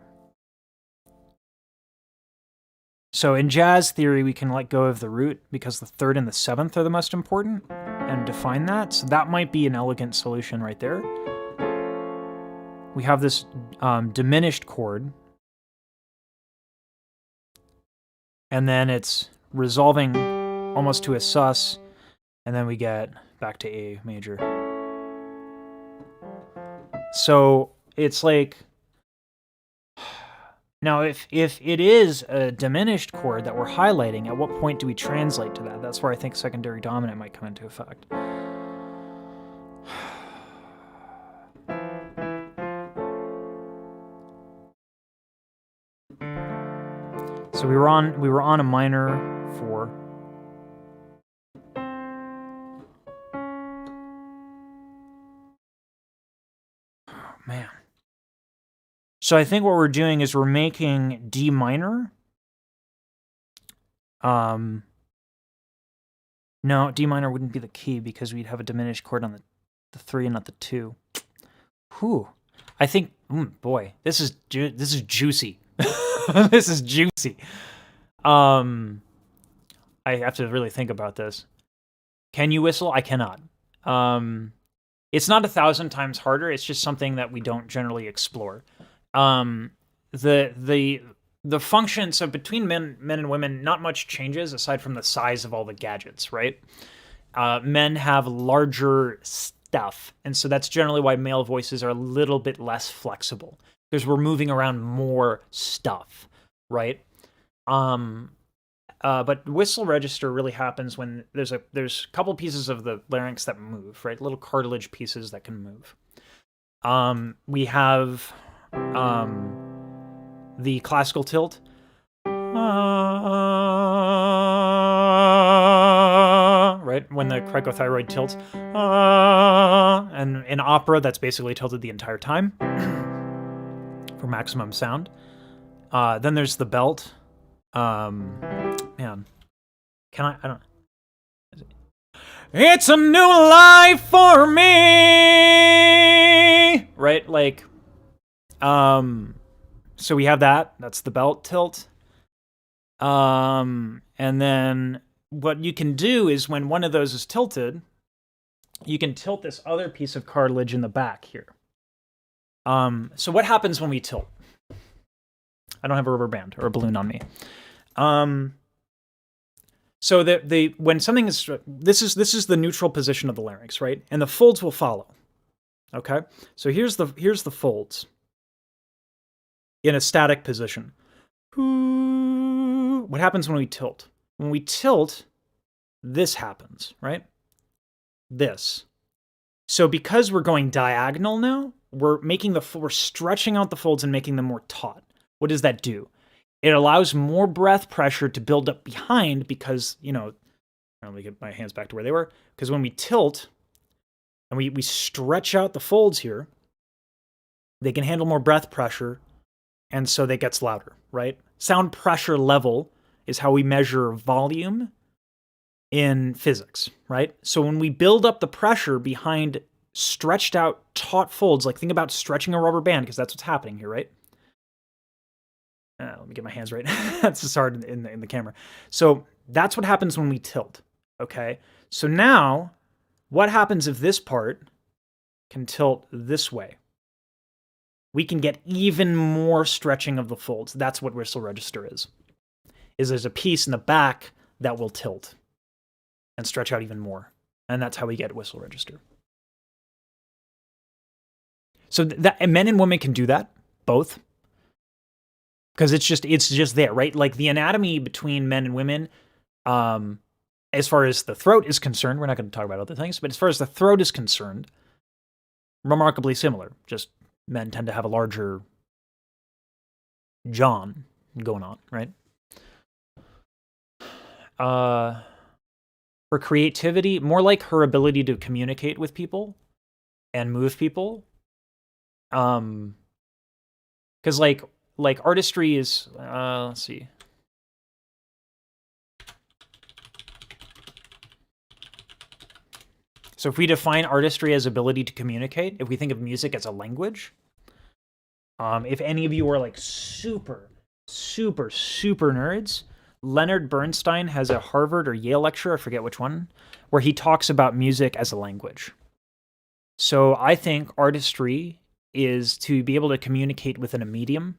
So in jazz theory, we can let go of the root because the 3rd and the 7th are the most important and define that. So that might be an elegant solution right there. We have this diminished chord. And then it's resolving almost to a sus. And then we get back to A major. So it's like... Now, if it is a diminished chord that we're highlighting, at what point do we translate to that? That's where I think secondary dominant might come into effect. So we were on a minor 4. Oh, man. So I think what we're doing is we're making D minor. No, D minor wouldn't be the key because we'd have a diminished chord on the 3 and not the 2. Whew. I think, boy, this is juicy. This is juicy. I have to really think about this. Can you whistle? I cannot. It's not 1,000 times harder. It's just something that we don't generally explore. The function, so between men and women, not much changes aside from the size of all the gadgets, right? Men have larger stuff, and so that's generally why male voices are a little bit less flexible, because we're moving around more stuff, right? But whistle register really happens when there's a couple pieces of the larynx that move, right? Little cartilage pieces that can move. We have the classical tilt, right? When the cricothyroid tilts, and in opera, that's basically tilted the entire time for maximum sound. Then there's the belt. Man, can I don't. It's a new life for me, right? Like, so we have that. That's the belt tilt. And then what you can do is when one of those is tilted, you can tilt this other piece of cartilage in the back here. So what happens when we tilt? I don't have a rubber band or a balloon on me. So when something is this is the neutral position of the larynx, right? And the folds will follow. Okay? So here's the folds in a static position. What happens when we tilt? When we tilt, this happens, right? This. So because we're going diagonal now, we're stretching out the folds and making them more taut. What does that do? It allows more breath pressure to build up behind because, let me get my hands back to where they were. Because when we tilt and we stretch out the folds here, they can handle more breath pressure, and so that gets louder, right? Sound pressure level is how we measure volume in physics, right? So when we build up the pressure behind stretched out taut folds, like think about stretching a rubber band, because that's what's happening here, right? Let me get my hands right. That's just hard in the camera. So that's what happens when we tilt, okay? So now, what happens if this part can tilt this way? We can get even more stretching of the folds. That's what whistle register is there's a piece in the back that will tilt and stretch out even more. And that's how we get whistle register. So that men and women can do that, both. Because it's just there, right? Like the anatomy between men and women, as far as the throat is concerned, we're not going to talk about other things, but as far as the throat is concerned, remarkably similar. Just men tend to have a larger John going on, right? For creativity, more like her ability to communicate with people and move people. Because like artistry is, let's see. So if we define artistry as ability to communicate, if we think of music as a language, if any of you are like super nerds, Leonard Bernstein has a Harvard or Yale lecture, I forget which one, where he talks about music as a language. So I think artistry is to be able to communicate within a medium,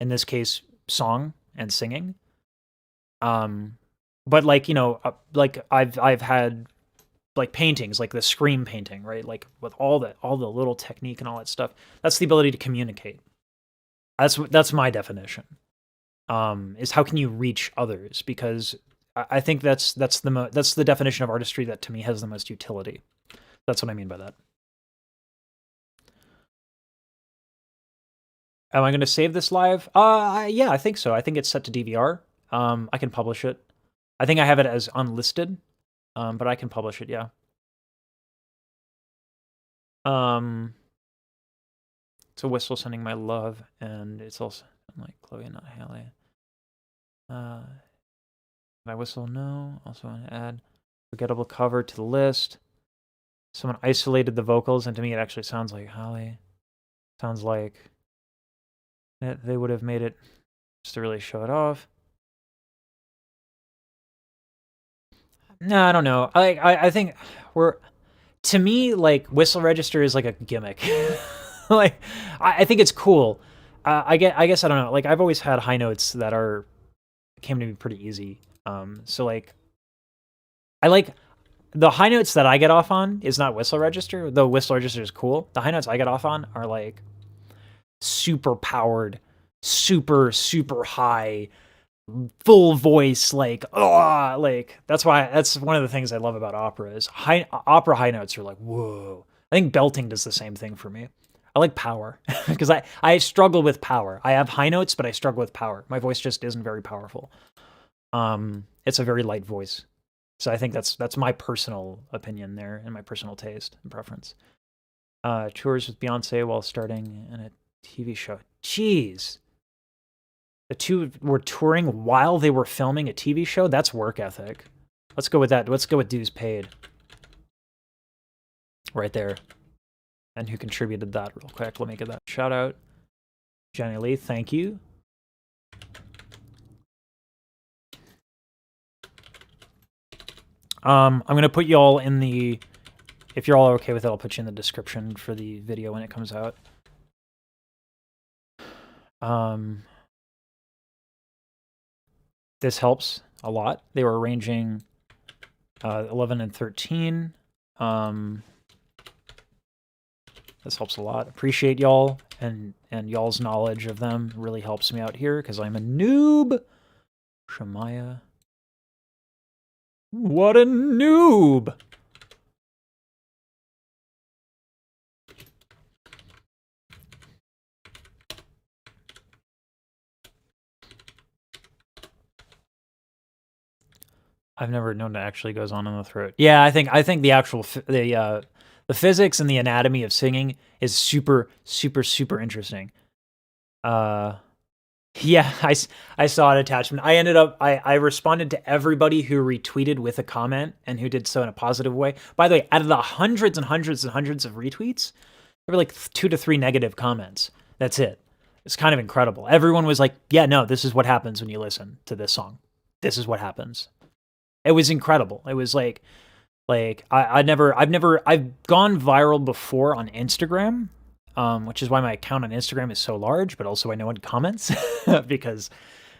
in this case, song and singing. But like, you know, like I've had like paintings, like the Scream painting, right? Like with all the little technique and all that stuff. That's the ability to communicate. That's my definition. Is how can you reach others? Because I think that's the definition of artistry that to me has the most utility. That's what I mean by that. Am I going to save this live? Yeah, I think so. I think it's set to DVR. I can publish it. I think I have it as unlisted, but I can publish it, yeah. It's a whistle sending my love, and it's also like Chloe, not Halle. My whistle, no. Also want to add forgettable cover to the list. Someone isolated the vocals, and to me it actually sounds like Halle. Sounds like they would have made it just to really show it off. No, I don't know. I think to me, like, whistle register is like a gimmick. Like, I think it's cool. I guess I don't know. Like, I've always had high notes that came to me pretty easy. So like, I like the high notes that I get off on is not whistle register, though whistle register is cool. The high notes I get off on are like super powered, super high, full voice, like that's one of the things I love about opera is opera high notes are like, whoa. I think belting does the same thing for me. I like power because I struggle with power. I have high notes, but I struggle with power. My voice just isn't very powerful. It's a very light voice. So I think that's my personal opinion there and my personal taste and preference. Tours with Beyonce while starting in a TV show. Jeez. The two were touring while they were filming a TV show? That's work ethic. Let's go with that. Let's go with dues paid. Right there. And who contributed that real quick. Let me get that shout out. Jenny Lee, thank you. I'm going to put you all in the... If you're all okay with it, I'll put you in the description for the video when it comes out. This helps a lot. They were arranging 11 and 13. This helps a lot. Appreciate y'all and y'all's knowledge of them really helps me out here because I'm a noob. Shemaya. What a noob! I've never known it actually goes on in the throat. Yeah, I think the actual the physics and the anatomy of singing is super interesting. Yeah, I saw an attachment. I ended up I responded to everybody who retweeted with a comment and who did so in a positive way. By the way, out of the hundreds and hundreds and hundreds of retweets, there were like 2 to 3 negative comments. That's it. It's kind of incredible. Everyone was like, "Yeah, no, this is what happens when you listen to this song. This is what happens." It was incredible. It was I've gone viral before on Instagram, which is why my account on Instagram is so large, but also I know in comments because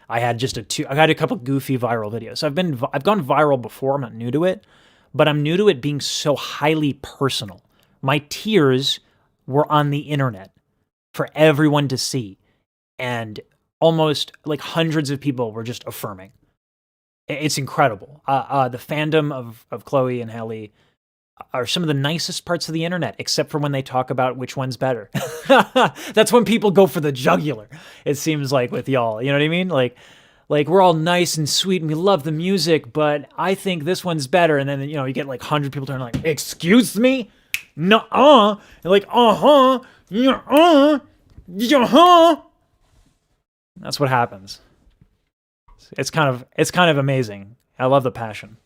I had I had a couple goofy viral videos. I've gone viral before. I'm not new to it, but I'm new to it being so highly personal. My tears were on the internet for everyone to see, and almost like hundreds of people were just affirming. It's incredible. The fandom of Chloe and Halle are some of the nicest parts of the internet, except for when they talk about which one's better. That's when people go for the jugular. It seems like with y'all, you know what I mean? Like we're all nice and sweet and we love the music, but I think this one's better. And then you get like 100 people turning like, "Excuse me, no, and like, yeah, yeah." That's what happens. It's kind of amazing. I love the passion.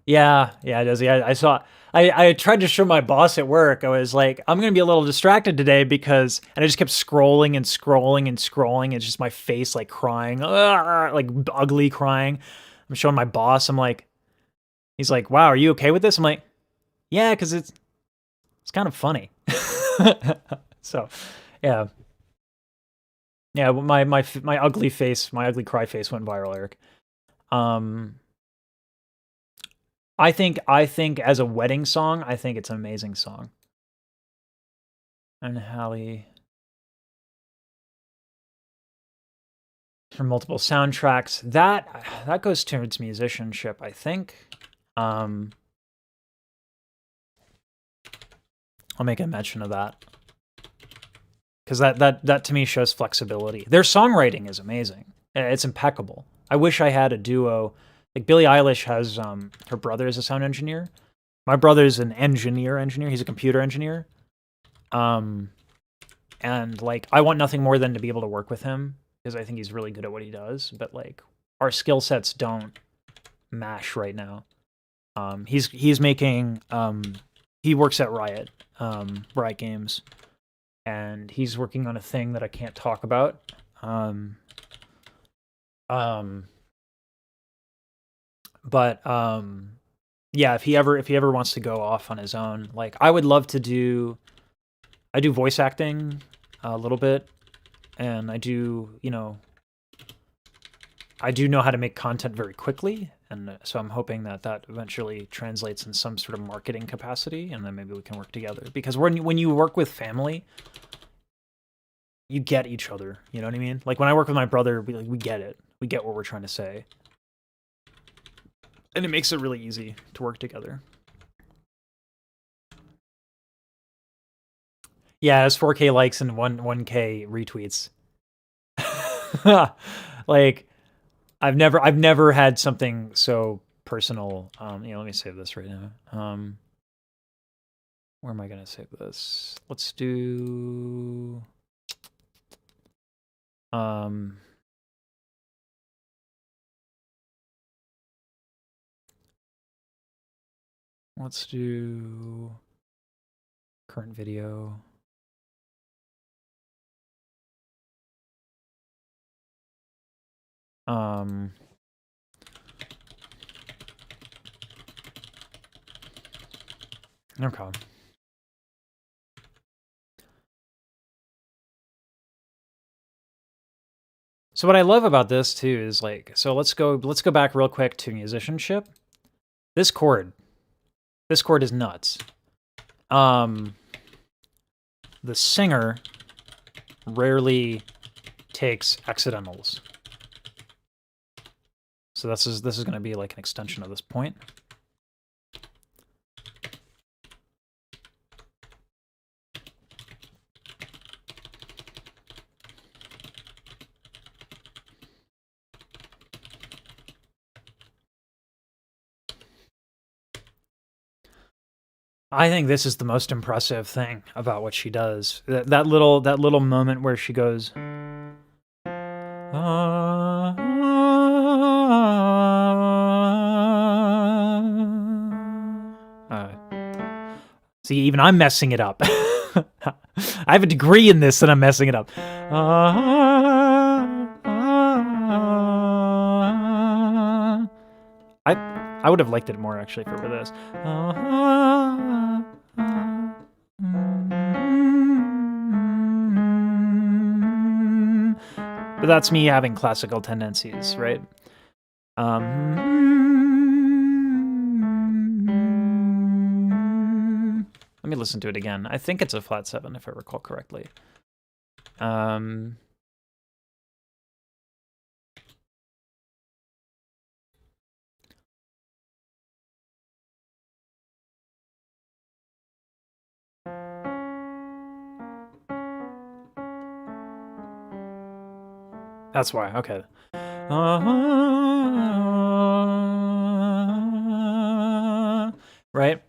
Yeah, yeah, it does. Yeah, I saw. I tried to show my boss at work. I was like, I'm gonna be a little distracted today because, and I just kept scrolling and scrolling and scrolling. It's just my face like crying, like ugly crying. I'm showing my boss. I'm like, he's like, "Wow, are you okay with this?" I'm like, "Yeah, because it's kind of funny." So, yeah, yeah. My ugly face, my ugly cry face went viral, Eric. Um, I think as a wedding song, I think it's an amazing song. And Halle for multiple soundtracks. That goes towards musicianship, I think. Um, I'll make a mention of that because that to me shows flexibility. Their songwriting is amazing. It's impeccable. I wish I had a duo. Like Billie Eilish has her brother is a sound engineer. My brother's an engineer. He's a computer engineer. Um, and like I want nothing more than to be able to work with him because I think he's really good at what he does. But like our skill sets don't mash right now. He's making he works at Riot Games, and he's working on a thing that I can't talk about. Um, um, but yeah, if he ever wants to go off on his own, like I would love to do. I do voice acting a little bit, and I do know how to make content very quickly, and so I'm hoping that eventually translates in some sort of marketing capacity, and then maybe we can work together. Because when you work with family, you get each other. You know what I mean? Like when I work with my brother, we get it. We get what we're trying to say, and it makes it really easy to work together. Yeah, it's 4K likes and 1K retweets. Like I've never had something so personal. Let me save this right now. Where am I gonna save this? Let's do um let's do current video. Um okay. So what I love about this too is like, so let's go back real quick to musicianship. This chord. This chord is nuts. The singer rarely takes accidentals. So this is going to be like an extension of this point. I think this is the most impressive thing about what she does. That little moment where she goes, see, even I'm messing it up. I have a degree in this and I'm messing it up. I would have liked it more actually if it were this. But that's me having classical tendencies, right? Let me listen to it again. I think it's a flat 7 if I recall correctly. That's why, okay. Right?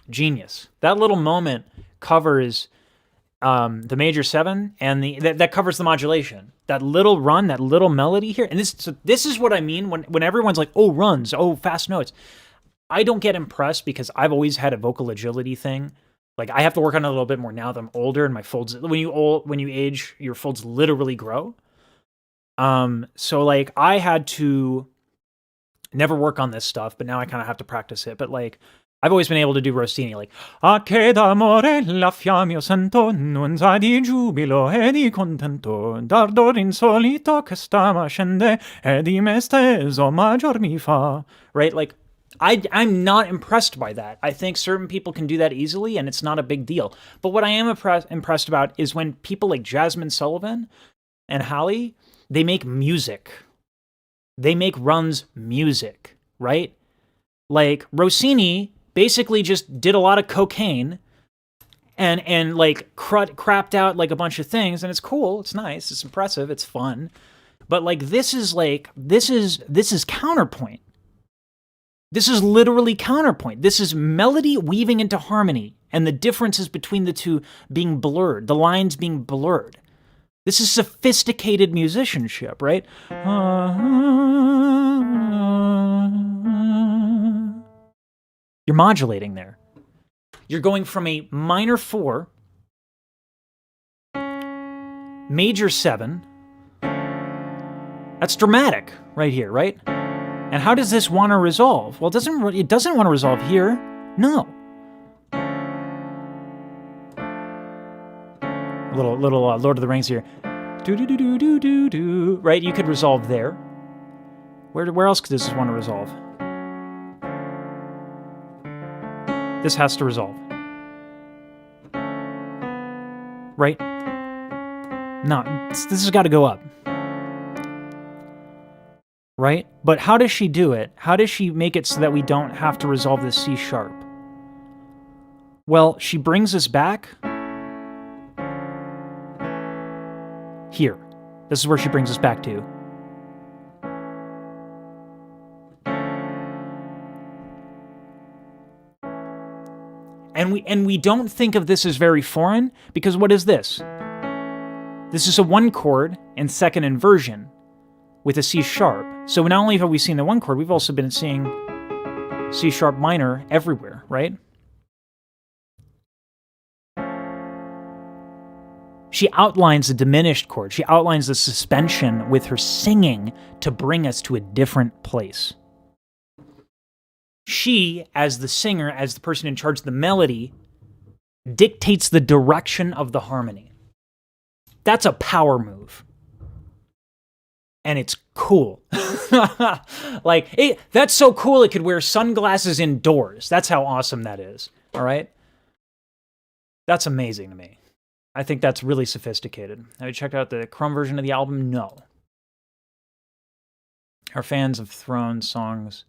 Genius. That little moment covers the major 7 and that covers the modulation. That little run, that little melody here. And this is what I mean when everyone's like, oh, runs, oh, fast notes. I don't get impressed because I've always had a vocal agility thing. Like I have to work on it a little bit more now that I'm older and my folds, when you age, your folds literally grow. So like I had to never work on this stuff, but now I kind of have to practice it. But like I've always been able to do Rossini, like a che d'amore la fiamma io sento, un'onza di giubilo e di contento, d'ardor insolito che sta scende e di me stesso maggior mi fa. Right? Like I'm not impressed by that. I think certain people can do that easily and it's not a big deal. But what I am impressed about is when people like Jasmine Sullivan and Halle, they make music. They make runs music, right? Like Rossini basically just did a lot of cocaine and like crapped out like a bunch of things, and it's cool, it's nice, it's impressive, it's fun. But like this is counterpoint. This is literally counterpoint. This is melody weaving into harmony, and the differences between the two being blurred, the lines being blurred. This is sophisticated musicianship, right? You're modulating there. You're going from a minor 4, major 7. That's dramatic right here, right? And how does this want to resolve? Well, it doesn't want to resolve here. No. A little Lord of the Rings here. Do. Right? You could resolve there. Where else does this want to resolve? This has to resolve. Right? No, this has got to go up. Right? But how does she do it? How does she make it so that we don't have to resolve this C sharp? Well, she brings us back here. This is where she brings us back to. And we don't think of this as very foreign, because what is this? This is a 1 chord and second inversion with a C sharp. So not only have we seen the 1 chord, we've also been seeing C sharp minor everywhere, right? She outlines the diminished chord. She outlines the suspension with her singing to bring us to a different place. She, as the singer, as the person in charge of the melody, dictates the direction of the harmony. That's a power move. And it's cool. Like, that's so cool it could wear sunglasses indoors. That's how awesome that is, all right? That's amazing to me. I think that's really sophisticated. Have you checked out the Chrome version of the album? No. Are fans of Throne songs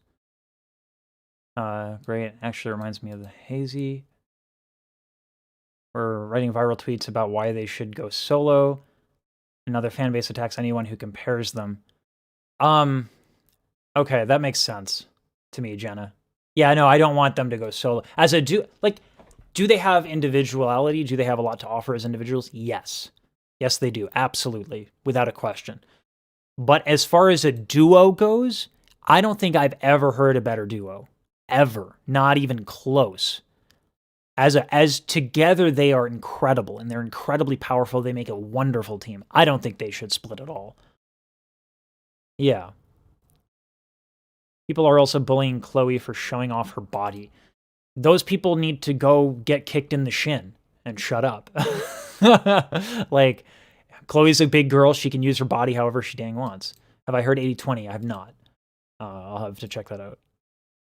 great? Actually reminds me of the Hazy. We're writing viral tweets about why they should go solo. Another fan base attacks anyone who compares them. Okay, that makes sense to me, Jenna. Yeah, no, I don't want them to go solo. As a do they have individuality? Do they have a lot to offer as individuals? Yes. Yes, they do. Absolutely. Without a question. But as far as a duo goes, I don't think I've ever heard a better duo. Ever. Not even close. As together they are incredible and they're incredibly powerful. They make a wonderful team. I don't think they should split at all. Yeah. People are also bullying Chloe for showing off her body. Those people need to go get kicked in the shin and shut up. Like, Chloe's a big girl. She can use her body however she dang wants. Have I heard 80/20? I have not. I'll have to check that out.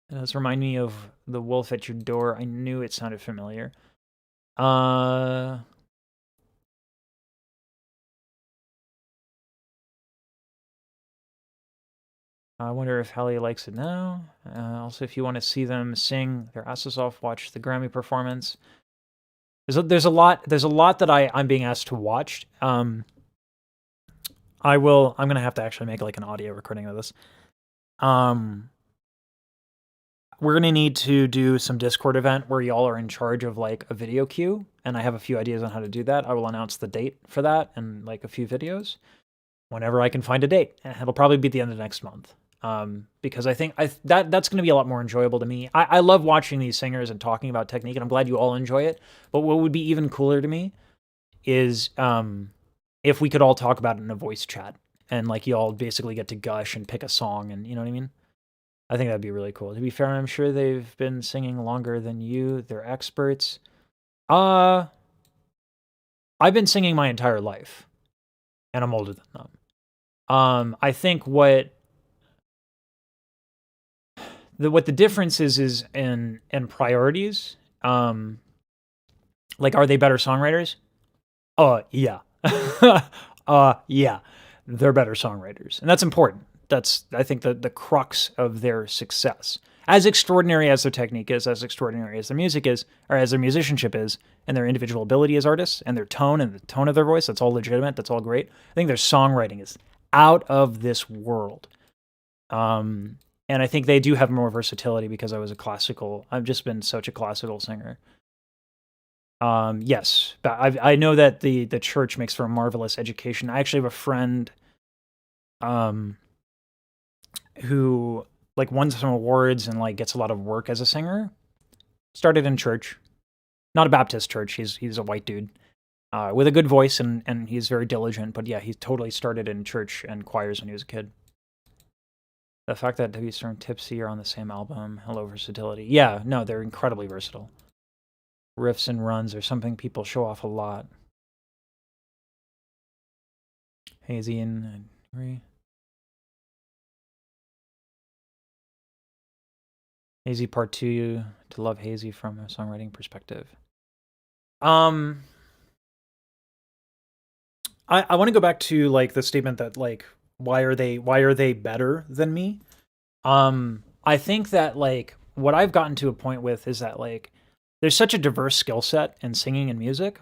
It does remind me of the wolf at your door. I knew it sounded familiar. I wonder if Halle likes it now. Also, if you want to see them sing their asses off, watch the Grammy performance. There's a lot that I'm being asked to watch. I'm gonna have to actually make like an audio recording of this. We're gonna need to do some Discord event where y'all are in charge of like a video queue, and I have a few ideas on how to do that. I will announce the date for that and like a few videos whenever I can find a date. It'll probably be at the end of next month. Because I think that's going to be a lot more enjoyable to me. I love watching these singers and talking about technique, and I'm glad you all enjoy it. But what would be even cooler to me is if we could all talk about it in a voice chat, and like you all basically get to gush and pick a song, and you know what I mean? I think that'd be really cool. To be fair, I'm sure they've been singing longer than you. They're experts. I've been singing my entire life, and I'm older than them. I think what the difference is in priorities. Like, are they better songwriters? Yeah. Yeah. They're better songwriters. And that's important. That's, I think, the crux of their success. As extraordinary as their technique is, as extraordinary as their music is, or as their musicianship is, and their individual ability as artists, and their tone and the tone of their voice, that's all legitimate, that's all great. I think their songwriting is out of this world. And I think they do have more versatility because I've just been such a classical singer. Yes, but I know that the church makes for a marvelous education. I actually have a friend, who like won some awards and like gets a lot of work as a singer. Started in church, not a Baptist church. He's a white dude, with a good voice and he's very diligent. But yeah, he totally started in church and choirs when he was a kid. The fact that W Storm and Tipsy are on the same album, hello versatility. Yeah, no, they're incredibly versatile. Riffs and runs are something people show off a lot. Hazy and I agree. Hazy Part 2, to love Hazy from a songwriting perspective. I want to go back to like the statement that like why are they better than me? I think that like what I've gotten to a point with is that like there's such a diverse skill set in singing and music.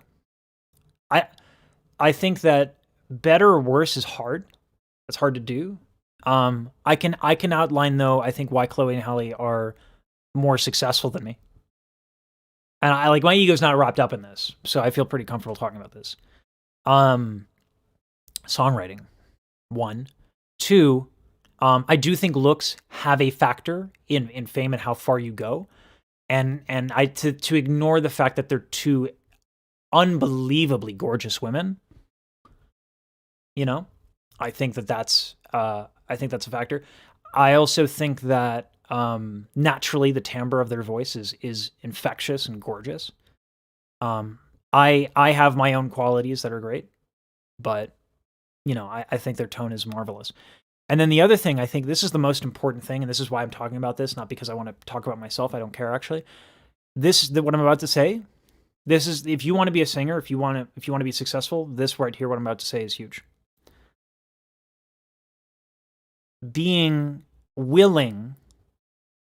I think that better or worse is hard. It's hard to do. I can outline though I think why Chloe and Halle are more successful than me. And I like my ego's not wrapped up in this, so I feel pretty comfortable talking about this. Songwriting, 1. 2, I do think looks have a factor in fame and how far you go. And to ignore the fact that they're two unbelievably gorgeous women, you know, I think that's a factor. I also think that naturally the timbre of their voice is infectious and gorgeous. I have my own qualities that are great, but you know, I think their tone is marvelous. And then the other thing, I think this is the most important thing, and this is why I'm talking about this, not because I want to talk about myself. I don't care actually. What I'm about to say, this is if you want to be a singer, if you want to be successful, this right here, what I'm about to say is huge. Being willing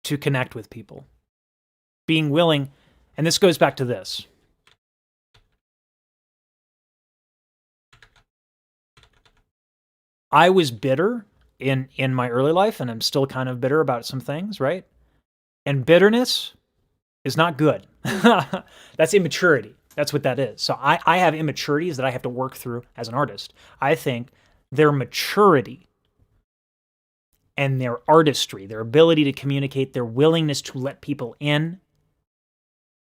to connect with people. Being willing, and this goes back to this. I was bitter in my early life, and I'm still kind of bitter about some things, right? And bitterness is not good. That's immaturity. That's what that is. So I have immaturities that I have to work through as an artist. I think their maturity and their artistry, their ability to communicate, their willingness to let people in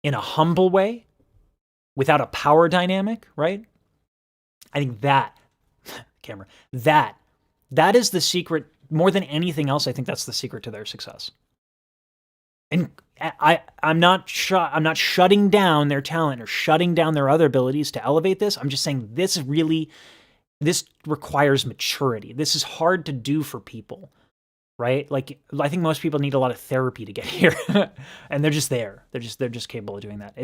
a humble way without a power dynamic, right? I think that, camera, that is the secret. More than anything else, I think that's the secret to their success. And I'm not shutting down their talent or shutting down their other abilities to elevate this. I'm just saying this requires maturity. This is hard to do for people, right? Like, I think most people need a lot of therapy to get here, and they're just there. They're just capable of doing that.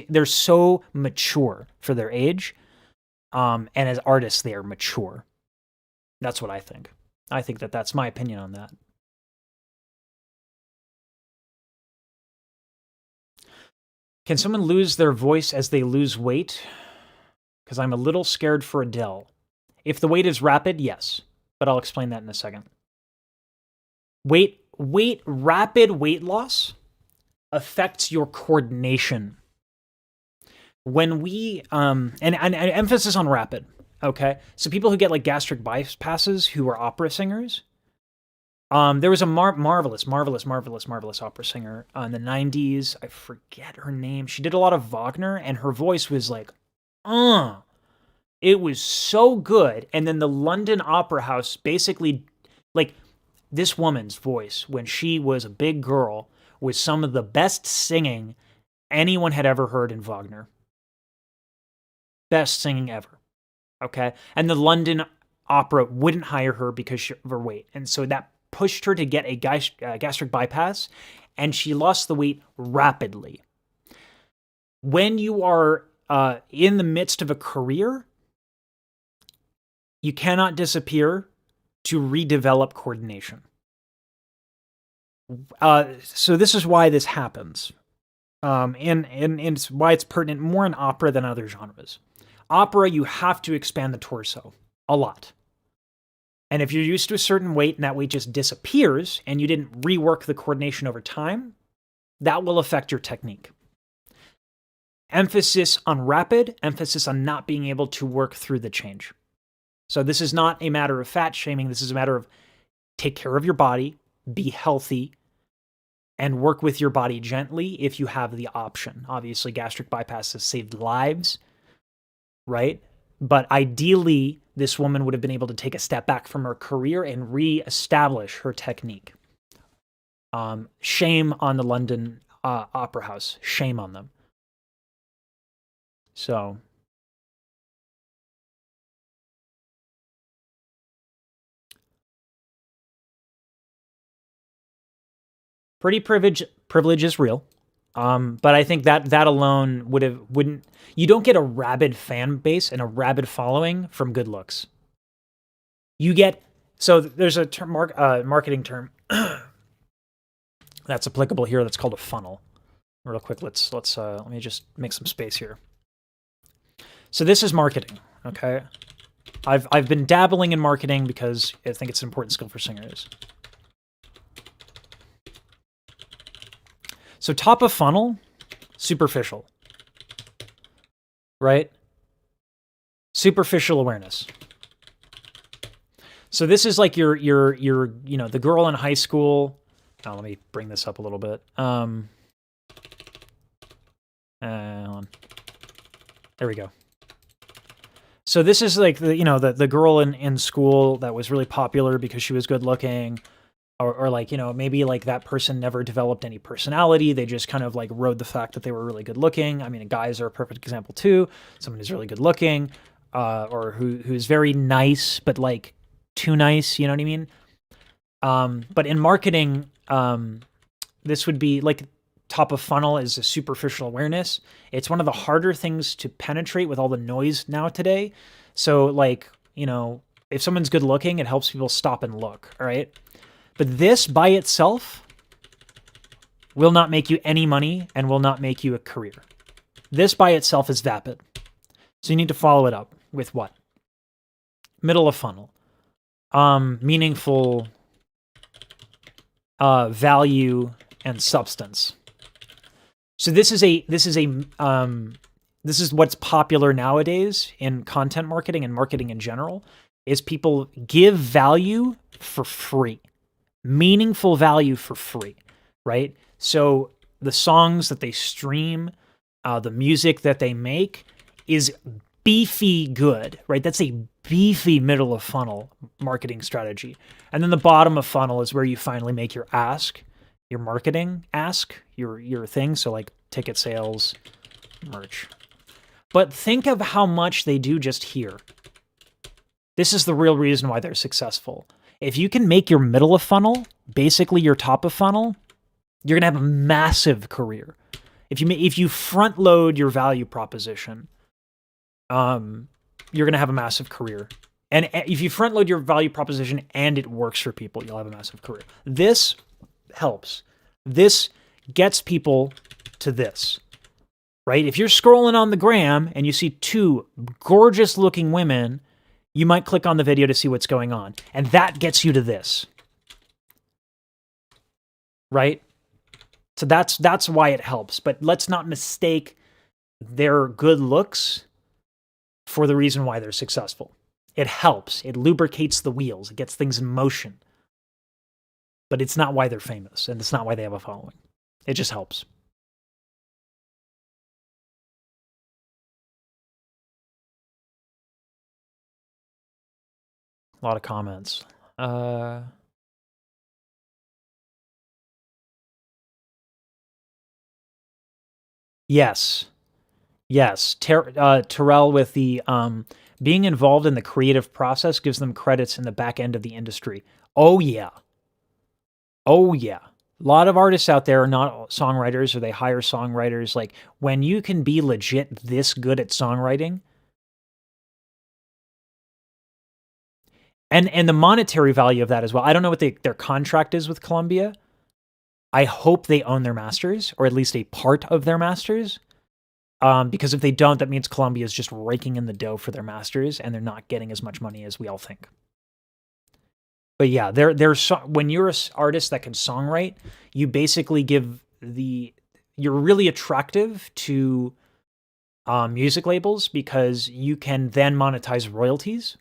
They're so mature for their age, and as artists, they are mature. That's what I think. I think that's my opinion on that. Can someone lose their voice as they lose weight? Because I'm a little scared for Adele. If the weight is rapid, yes. But I'll explain that in a second. Rapid weight loss affects your coordination. When we, and emphasis on rapid, okay? So people who get like gastric bypasses who are opera singers, there was a marvelous opera singer in the 90s. I forget her name. She did a lot of Wagner, and her voice was like, it was so good. And then the London Opera House basically, like, this woman's voice, when she was a big girl, was some of the best singing anyone had ever heard in Wagner. Best singing ever, okay? And the London Opera wouldn't hire her because of her weight. And so that pushed her to get a gastric bypass, and she lost the weight rapidly. When you are in the midst of a career, you cannot disappear to redevelop coordination. So this is why this happens. And it's why it's pertinent more in opera than other genres. Opera, you have to expand the torso a lot. And if you're used to a certain weight and that weight just disappears and you didn't rework the coordination over time, that will affect your technique. Emphasis on rapid, emphasis on not being able to work through the change. So this is not a matter of fat shaming. This is a matter of take care of your body, be healthy, and work with your body gently if you have the option. Obviously, gastric bypass has saved lives, right? But ideally, this woman would have been able to take a step back from her career and re-establish her technique. Shame on the London Opera House. Shame on them. So, pretty privilege is real. But I think that alone wouldn't. You don't get a rabid fan base and a rabid following from good looks. You get, so there's a term, marketing term that's applicable here that's called a funnel. Real quick, let me just make some space here. So this is marketing, okay? I've been dabbling in marketing because I think it's an important skill for singers. So top of funnel, superficial, right? Superficial awareness. So this is like your the girl in high school. Oh, let me bring this up a little bit. Hold on. There we go. So this is like the girl in school that was really popular because she was good looking. Or like, maybe like that person never developed any personality. They just kind of like rode the fact that they were really good looking. I mean, guys are a perfect example too. Someone who's really good looking, or who's very nice, but like too nice, you know what I mean? But in marketing, this would be like top of funnel is a superficial awareness. It's one of the harder things to penetrate with all the noise now today. So like, if someone's good looking, it helps people stop and look, all right? But this by itself will not make you any money and will not make you a career. This by itself is vapid. So you need to follow it up with what? Middle of funnel. Meaningful value and substance. So this is what's popular nowadays in content marketing and marketing in general, is people give value for free, meaningful value for free, right? So the songs that they stream, the music that they make is beefy good, right? That's a beefy middle of funnel marketing strategy. And then the bottom of funnel is where you finally make your ask, your marketing ask, your thing. So like ticket sales, merch. But think of how much they do just here. This is the real reason why they're successful. If you can make your middle of funnel, basically your top of funnel, you're going to have a massive career. If you front load your value proposition, you're going to have a massive career. And if you front load your value proposition and it works for people, you'll have a massive career. This helps. This gets people to this, right? If you're scrolling on the gram and you see two gorgeous looking women, you might click on the video to see what's going on. And that gets you to this, right? So that's why it helps. But let's not mistake their good looks for the reason why they're successful. It helps. It lubricates the wheels. It gets things in motion. But it's not why they're famous, and it's not why they have a following. It just helps. A lot of comments. Yes. Terrell with the being involved in the creative process gives them credits in the back end of the industry. Oh yeah. A lot of artists out there are not songwriters, or they hire songwriters. Like, when you can be legit this good at songwriting, and the monetary value of that as well. I don't know what their contract is with Columbia. I hope they own their masters, or at least a part of their masters. Because if they don't, that means Columbia is just raking in the dough for their masters, and they're not getting as much money as we all think. But yeah, when you're an artist that can songwrite, you basically you're really attractive to music labels, because you can then monetize royalties.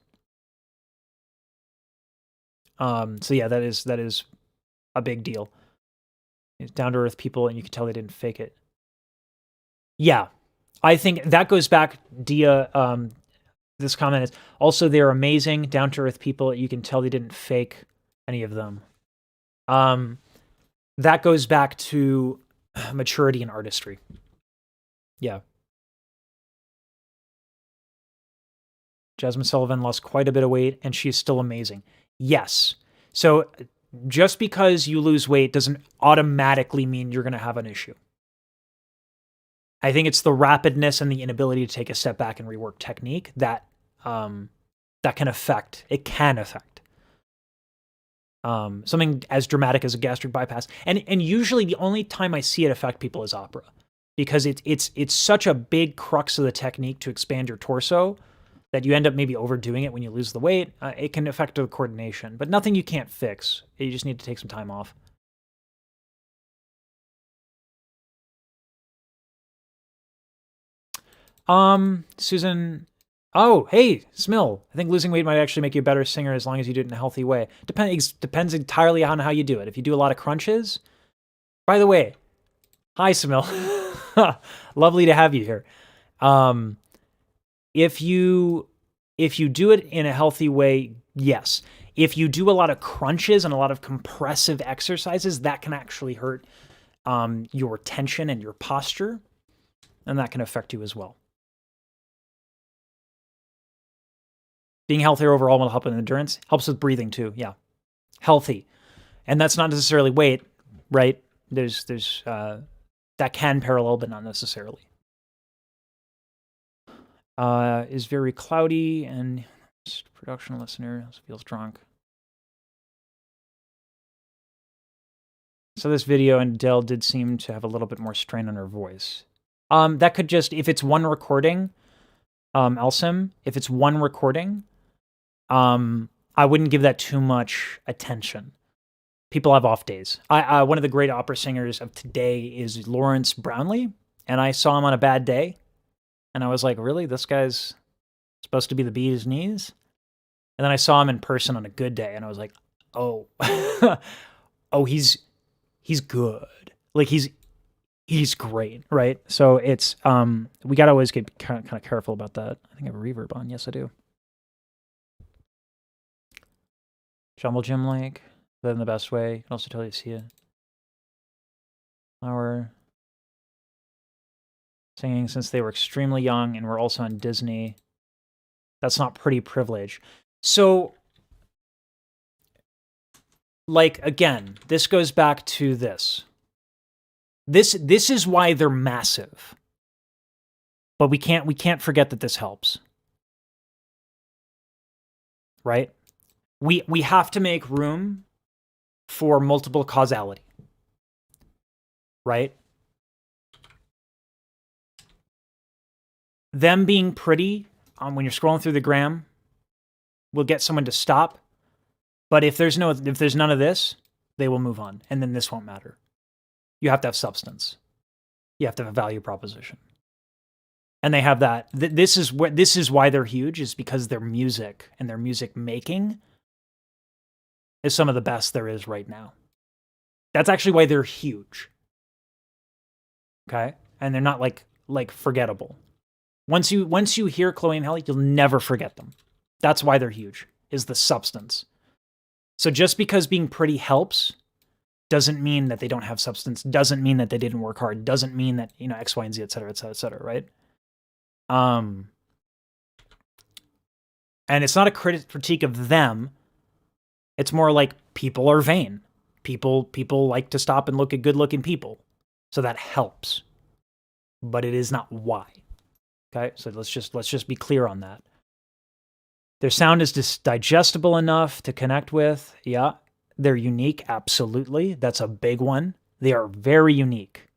So yeah, that is a big deal. It's down to earth people, and you can tell they didn't fake it. Yeah, I think that goes back, Dia. This comment is also, they're amazing, down to earth people. You can tell they didn't fake any of them. That goes back to maturity and artistry. Yeah. Jasmine Sullivan lost quite a bit of weight, and she's still amazing. Yes. So just because you lose weight doesn't automatically mean you're going to have an issue. I think it's the rapidness and the inability to take a step back and rework technique that can affect. It can affect something as dramatic as a gastric bypass. And usually the only time I see it affect people is opera, because it's such a big crux of the technique to expand your torso that you end up maybe overdoing it when you lose the weight. It can affect the coordination, but nothing you can't fix. You just need to take some time off. Susan. Oh, hey, Smill. I think losing weight might actually make you a better singer as long as you do it in a healthy way. Depends entirely on how you do it. If you do a lot of crunches. By the way, hi, Smill. Lovely to have you here. If you do it in a healthy way, yes. If you do a lot of crunches and a lot of compressive exercises, that can actually hurt your tension and your posture, and that can affect you as well. Being healthier overall will help with endurance. Helps with breathing too, yeah. Healthy. And that's not necessarily weight, right? There's that can parallel, but not necessarily. Is very cloudy, and production listener feels drunk. So this video, and Dell did seem to have a little bit more strain on her voice. That could just, if it's one recording, Elsim, if it's one recording, I wouldn't give that too much attention. People have off days. One of the great opera singers of today is Lawrence Brownlee, and I saw him on a bad day, and I was like, really? This guy's supposed to be the bee's knees? And then I saw him in person on a good day, and I was like, oh, oh, he's good. Like he's great, right? So it's we gotta always get kind of careful about that. I think I have a reverb on. Yes, I do. Jumble Gym Lake, live in the best way. You can also totally see it. Our singing since they were extremely young, and we're also on Disney. That's not pretty privilege. So, like, again, this goes back to this. This is why they're massive. But we can't forget that this helps. Right? We have to make room for multiple causality. Right? Them being pretty when you're scrolling through the gram will get someone to stop. But if there's none of this, they will move on, and then this won't matter. You have to have substance. You have to have a value proposition. And they have that. This is why they're huge, is because their music and their music making is some of the best there is right now. That's actually why they're huge. Okay? And they're not like forgettable. Once you hear Chloe and Halle, you'll never forget them. That's why they're huge, is the substance. So just because being pretty helps doesn't mean that they don't have substance, doesn't mean that they didn't work hard, doesn't mean that, X, Y, and Z, et cetera, et cetera, et cetera, right? And it's not a critique of them. It's more like people are vain. People like to stop and look at good-looking people. So that helps. But it is not why. Okay? So let's just be clear on that. Their sound is just digestible enough to connect with. Yeah. They're unique, absolutely. That's a big one. They are very unique.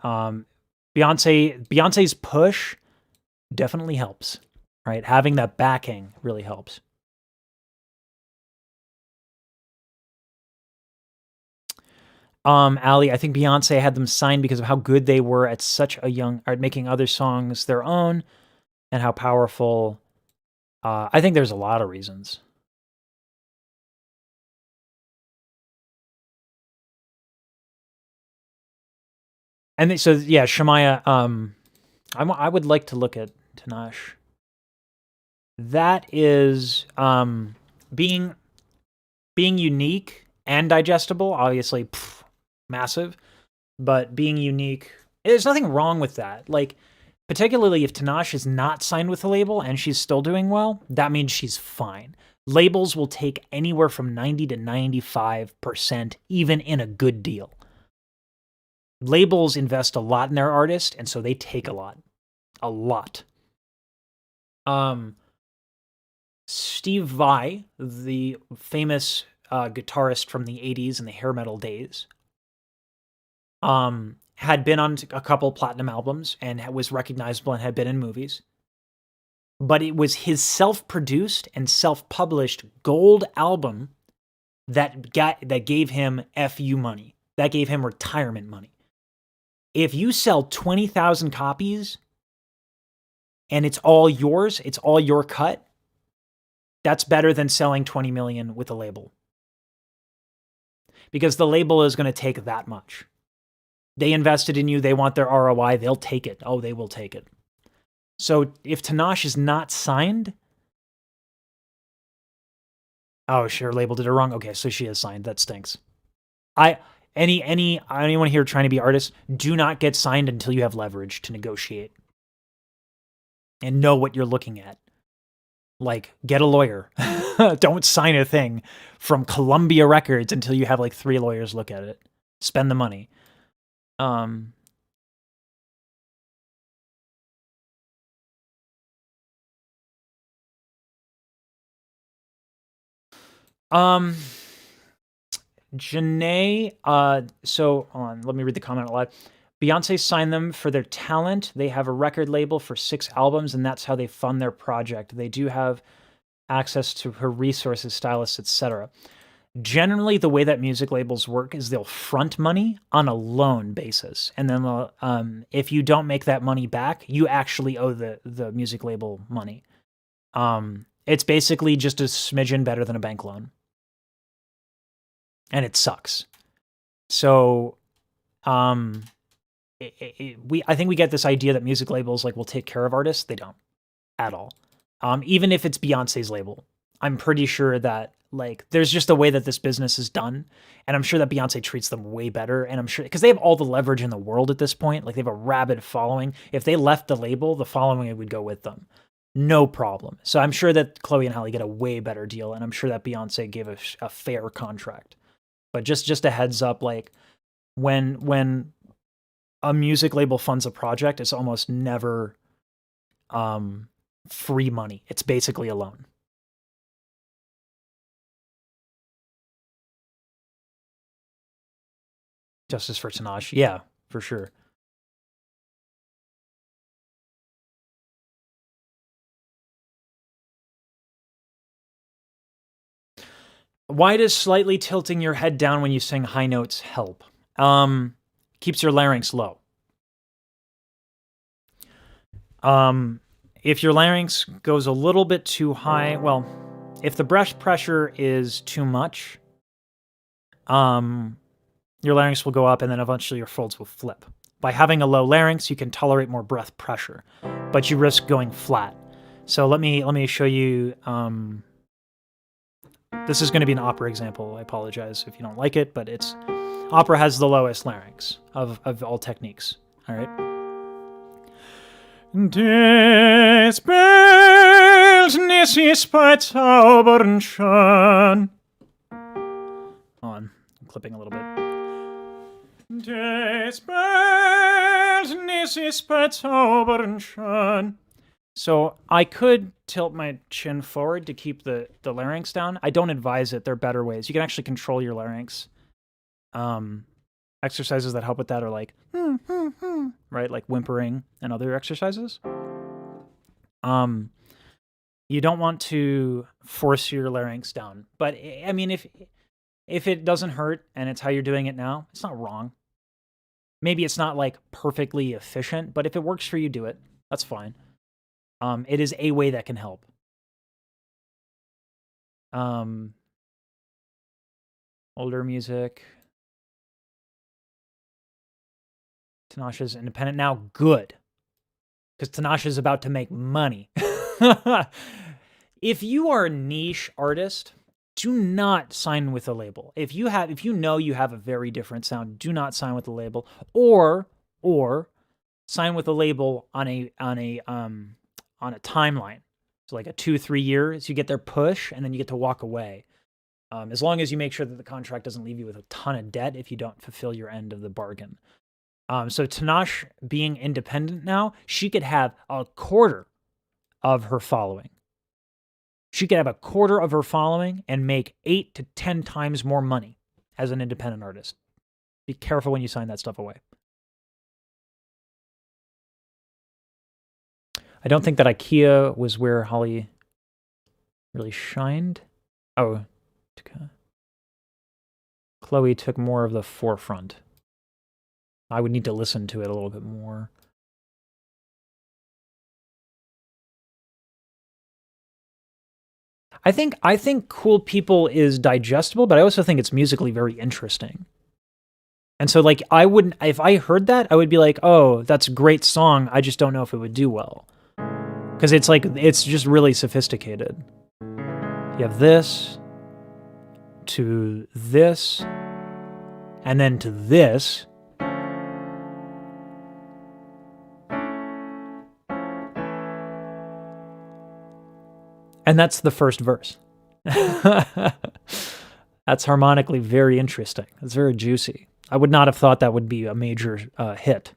Beyonce's push definitely helps, right? Having that backing really helps. Ali, I think Beyonce had them signed because of how good they were at such a young, at making other songs their own, and how powerful. I think there's a lot of reasons. And so, yeah, Shemaya, I would like to look at Tanash. That is being unique and digestible, obviously massive, but being unique, there's nothing wrong with that. Like, particularly if Tanash is not signed with a label and she's still doing well, that means she's fine. Labels will take anywhere from 90 to 95%, even in a good deal. Labels invest a lot in their artist, and so they take a lot. A lot. Steve Vai, the famous guitarist from the 80s and the hair metal days, had been on a couple platinum albums and was recognizable and had been in movies. But it was his self-produced and self-published gold album that gave him FU money. That gave him retirement money. If you sell 20,000 copies and it's all yours, it's all your cut, that's better than selling 20 million with a label. Because the label is going to take that much. They invested in you. They want their ROI. They'll take it. Oh, they will take it. So if Tanash is not signed, oh, sure, label did it wrong. Okay, so she is signed. That stinks. Anyone here trying to be artists, do not get signed until you have leverage to negotiate and know what you're looking at. Like, get a lawyer. Don't sign a thing from Columbia Records until you have like 3 lawyers look at it. Spend the money. Janae, so let me read the comment out loud. Beyonce signed them for their talent. They have a record label for 6 albums, and that's how they fund their project. They do have access to her resources, stylists, etc. Generally, the way that music labels work is they'll front money on a loan basis, and then if you don't make that money back, you actually owe the music label money. It's basically just a smidgen better than a bank loan, and it sucks. So, I think we get this idea that music labels like will take care of artists. They don't at all. Even if it's Beyonce's label, I'm pretty sure that like there's just a way that this business is done, and I'm sure that Beyonce treats them way better. And I'm sure because they have all the leverage in the world at this point. Like they have a rabid following. If they left the label, the following would go with them, no problem. So I'm sure that Chloe and Halle get a way better deal, and I'm sure that Beyonce gave a fair contract. But just a heads up, like when a music label funds a project, it's almost never free money. It's basically a loan. Justice for Tinashe. Yeah, for sure. Why does slightly tilting your head down when you sing high notes help? Keeps your larynx low. If your larynx goes a little bit too high, well, if the breath pressure is too much, your larynx will go up and then eventually your folds will flip. By having a low larynx, you can tolerate more breath pressure, but you risk going flat. So let me show you. This is going to be an opera example. I apologize if you don't like it, but opera has the lowest larynx of all techniques. All right. Des Bildnisses bei Zaubern schön. Hold on, I'm clipping a little bit. Des Bildnisses bei Zaubern schön. So I could tilt my chin forward to keep the larynx down. I don't advise it. There are better ways. You can actually control your larynx. Exercises that help with that are like, right? Like whimpering and other exercises. You don't want to force your larynx down. But I mean, if it doesn't hurt and it's how you're doing it now, it's not wrong. Maybe it's not like perfectly efficient, but if it works for you, do it. That's fine. It is a way that can help. Older music. Tinashe is independent now. Good. Because Tinashe is about to make money. If you are a niche artist, do not sign with a label. If you know you have a very different sound, do not sign with a label. Or sign with a label on a timeline. So like a 2-3 years, you get their push and then you get to walk away. As long as you make sure that the contract doesn't leave you with a ton of debt if you don't fulfill your end of the bargain. So Tinashe being independent now, she could have a quarter of her following. She could have a quarter of her following and make 8 to 10 times more money as an independent artist. Be careful when you sign that stuff away. I don't think that IKEA was where Halle really shined. Oh, Chloe took more of the forefront. I would need to listen to it a little bit more. I think Cool People is digestible, but I also think it's musically very interesting. And so like I wouldn't, if I heard that, I would be like, oh, that's a great song. I just don't know if it would do well. Because it's like, it's just really sophisticated. You have this, to this, and then to this. And that's the first verse. That's harmonically very interesting. It's very juicy. I would not have thought that would be a major hit.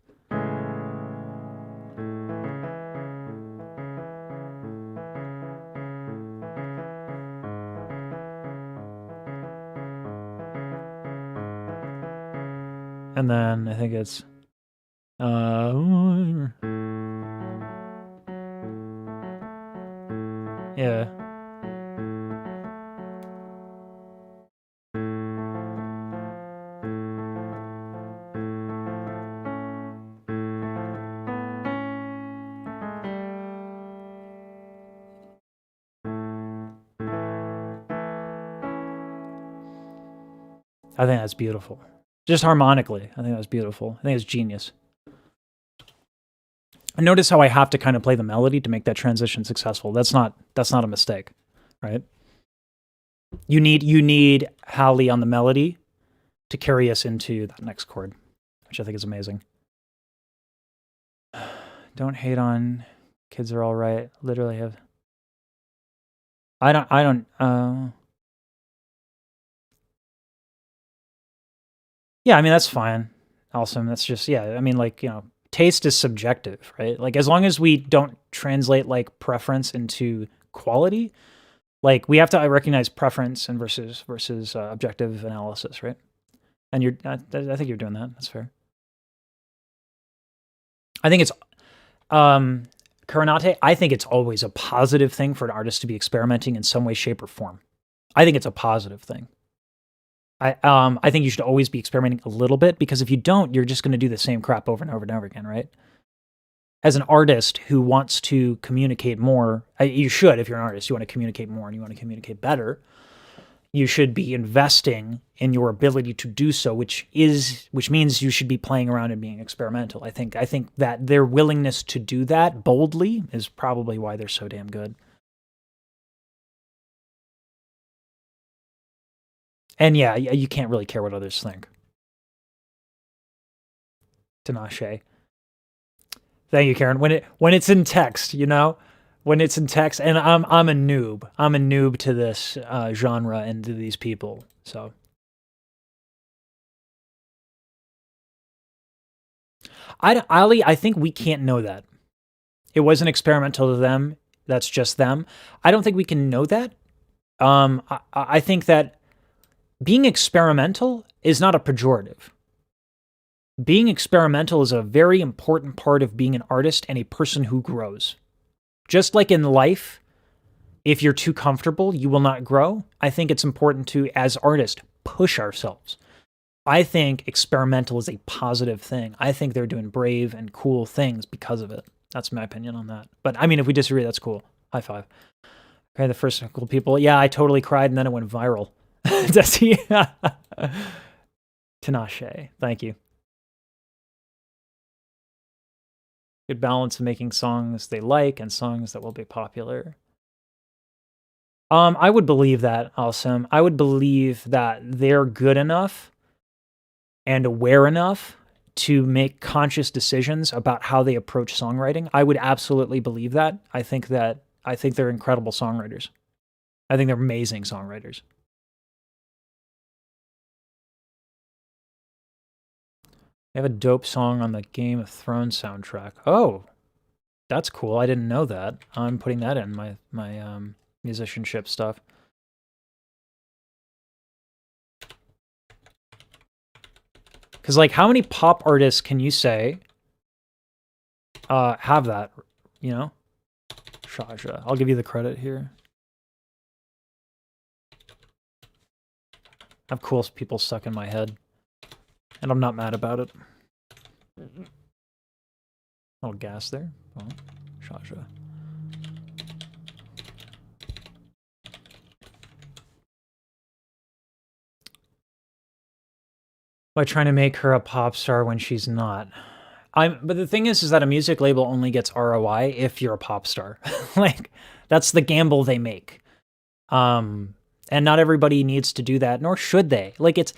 And then I think it's yeah. I think that's beautiful. Just harmonically, I think that's beautiful. I think it's genius. And notice how I have to kind of play the melody to make that transition successful. That's not a mistake, right? You need Halle on the melody to carry us into that next chord, which I think is amazing. Don't hate on kids are all right. Literally have. I don't. Yeah, I mean that's fine. Awesome. That's just I mean like taste is subjective, right? Like as long as we don't translate like preference into quality, like we have to recognize preference and versus objective analysis, right? And I think you're doing that. That's fair. I think it's Karanate, I think it's always a positive thing for an artist to be experimenting in some way, shape, or form. I think it's a positive thing. I think you should always be experimenting a little bit, because if you don't, you're just going to do the same crap over and over and over again, right? As an artist who wants to communicate more, you should, if you're an artist, you want to communicate more and you want to communicate better, you should be investing in your ability to do so, which means you should be playing around and being experimental. I think that their willingness to do that boldly is probably why they're so damn good. And yeah, you can't really care what others think. Tinashe. Thank you, Karen. When it's in text, when it's in text, and I'm a noob. I'm a noob to this genre and to these people. So Ali, I think we can't know that. It wasn't experimental to them. That's just them. I don't think we can know that. I think that being experimental is not a pejorative. Being experimental is a very important part of being an artist and a person who grows. Just like in life, if you're too comfortable, you will not grow. I think it's important to, as artists, push ourselves. I think experimental is a positive thing. I think they're doing brave and cool things because of it. That's my opinion on that. But I mean, if we disagree, that's cool. High five. Okay, the first cool people. Yeah, I totally cried and then it went viral. Does he? Tinashe. Thank you. Good balance of making songs they like and songs that will be popular. I would believe that, Awesome. I would believe that they're good enough and aware enough to make conscious decisions about how they approach songwriting. I would absolutely believe that. I think they're incredible songwriters. I think they're amazing songwriters. They have a dope song on the Game of Thrones soundtrack. Oh, that's cool. I didn't know that. I'm putting that in my musicianship stuff. Because, like, how many pop artists can you say have that, Shaja. I'll give you the credit here. I have cool people stuck in my head, and I'm not mad about it. Oh, gas there. Oh, Shaja. By trying to make her a pop star when she's not. But the thing is that a music label only gets ROI if you're a pop star. Like, that's the gamble they make. And not everybody needs to do that, nor should they. Like, it's,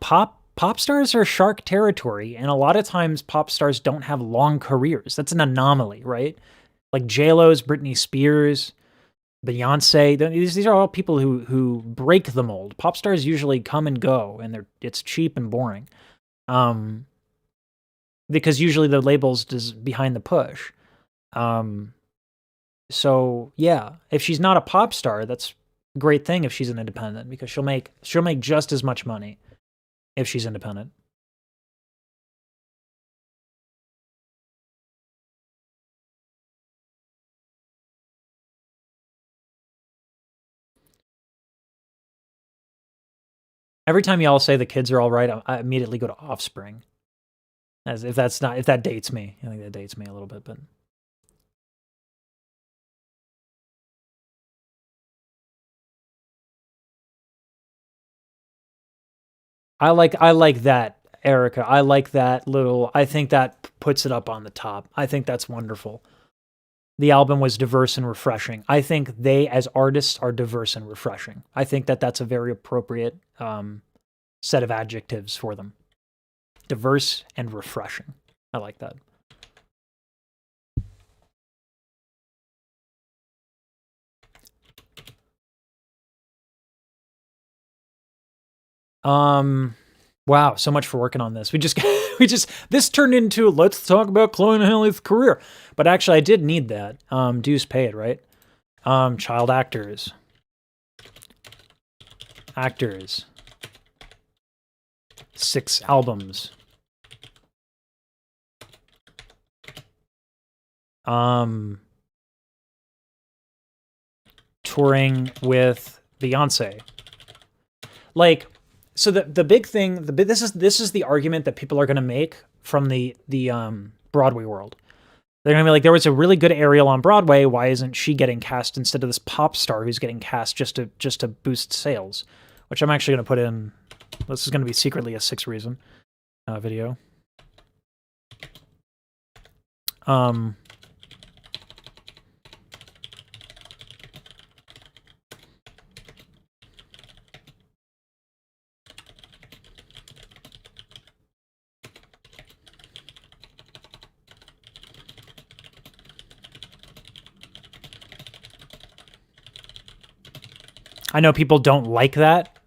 pop stars are shark territory, and a lot of times pop stars don't have long careers. That's an anomaly, right? Like J-Lo's, Britney Spears, Beyonce. These are all people who break the mold. Pop stars usually come and go, and it's cheap and boring. Because usually the label's just behind the push. So yeah, if she's not a pop star, that's a great thing if she's an independent, because she'll make just as much money if she's independent. Every time y'all say the kids are all right, I immediately go to Offspring. As if that dates me. I think that dates me a little bit, but I like that, Erica. I like that little. I think that puts it up on the top. I think that's wonderful. The album was diverse and refreshing. I think they, as artists, are diverse and refreshing. I think that that's a very appropriate set of adjectives for them. Diverse and refreshing. I like that. Wow, so much for working on this. This turned into, let's talk about Chloe and Halle's career. But actually, I did need that. Dues paid, right? Child actors. Actors. 6 albums. Touring with Beyonce. Like, so the big thing, this is the argument that people are going to make from the Broadway world. They're going to be like, there was a really good Ariel on Broadway. Why isn't she getting cast instead of this pop star who's getting cast just to boost sales? Which I'm actually going to put in. This is going to be secretly a 6 reason video. I know people don't like that,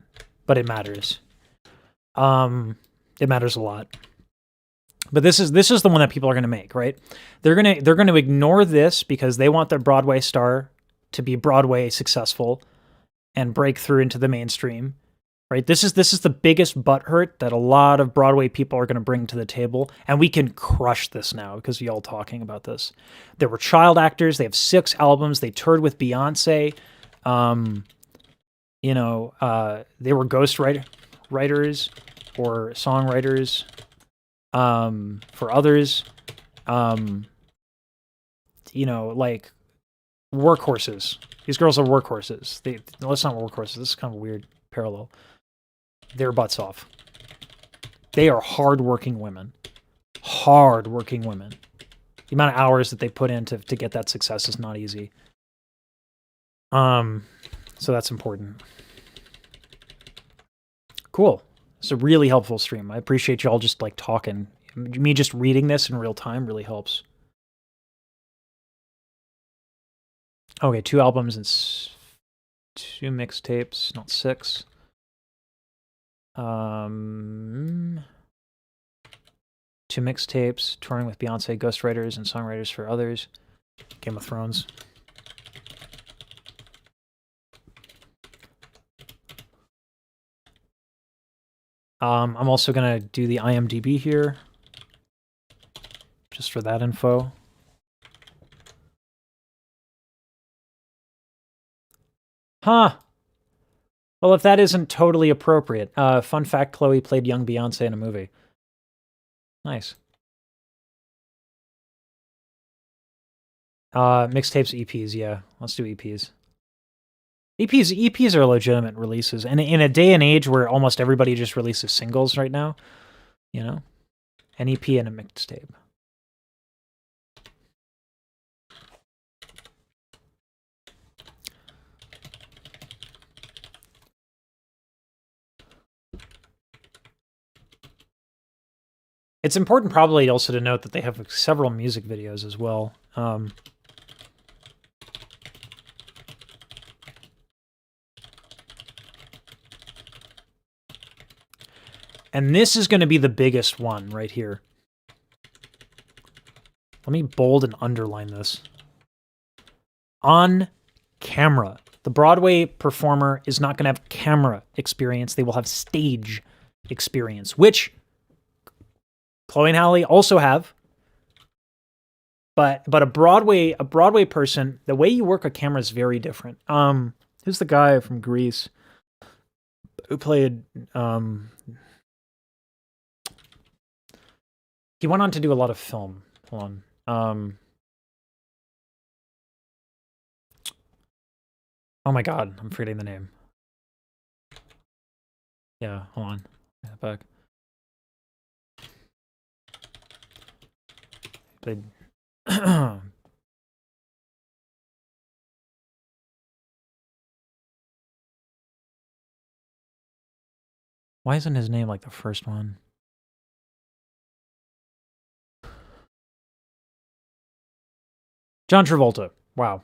but it matters. It matters a lot. But this is the one that people are going to make, right? They're going to ignore this because they want their Broadway star to be Broadway successful and break through into the mainstream, right? This is the biggest butthurt that a lot of Broadway people are going to bring to the table, and we can crush this now because y'all talking about this. There were child actors. They have 6 albums. They toured with Beyonce. They were ghost writers or songwriters for others. Like workhorses. These girls are workhorses. Let's not workhorses. This is kind of a weird parallel. Their butts off. They are hardworking women. Hardworking women. The amount of hours that they put in to get that success is not easy. So that's important. Cool. It's a really helpful stream. I appreciate y'all just like talking. Me just reading this in real time really helps. Okay, 2 albums and 2 mixtapes, not 6. 2 mixtapes, touring with Beyonce, ghostwriters and songwriters for others. Game of Thrones. I'm also going to do the IMDb here, just for that info. Huh. Well, if that isn't totally appropriate. Fun fact, Chloe played young Beyonce in a movie. Nice. Mixtapes, EPs, yeah. Let's do EPs. EPs are legitimate releases. And in a day and age where almost everybody just releases singles right now, an EP and a mixtape. It's important probably also to note that they have several music videos as well. And this is going to be the biggest one right here. Let me bold and underline this. On camera. The Broadway performer is not going to have camera experience. They will have stage experience, which Chloe and Halle also have. But a Broadway person, the way you work a camera is very different. Who's the guy from Greece who played he went on to do a lot of film. Hold on. Oh my god, I'm forgetting the name. Yeah, hold on. Yeah, back. They. Why isn't his name like the first one? John Travolta. Wow.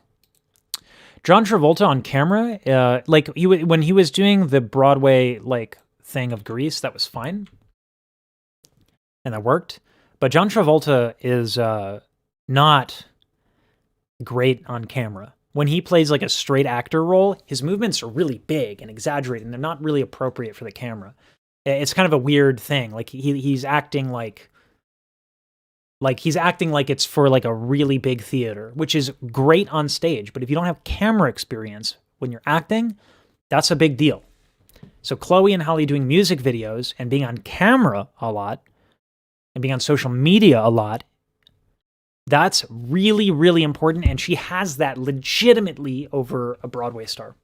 John Travolta on camera, like when he was doing the Broadway like thing of Grease, that was fine, and that worked. But John Travolta is not great on camera. When he plays like a straight actor role, his movements are really big and exaggerated, and they're not really appropriate for the camera. It's kind of a weird thing. Like he's acting like he's acting like it's for like a really big theater, which is great on stage. But if you don't have camera experience when you're acting, that's a big deal. So Chloe and Halle doing music videos and being on camera a lot and being on social media a lot, that's really, really important. And she has that legitimately over a Broadway star.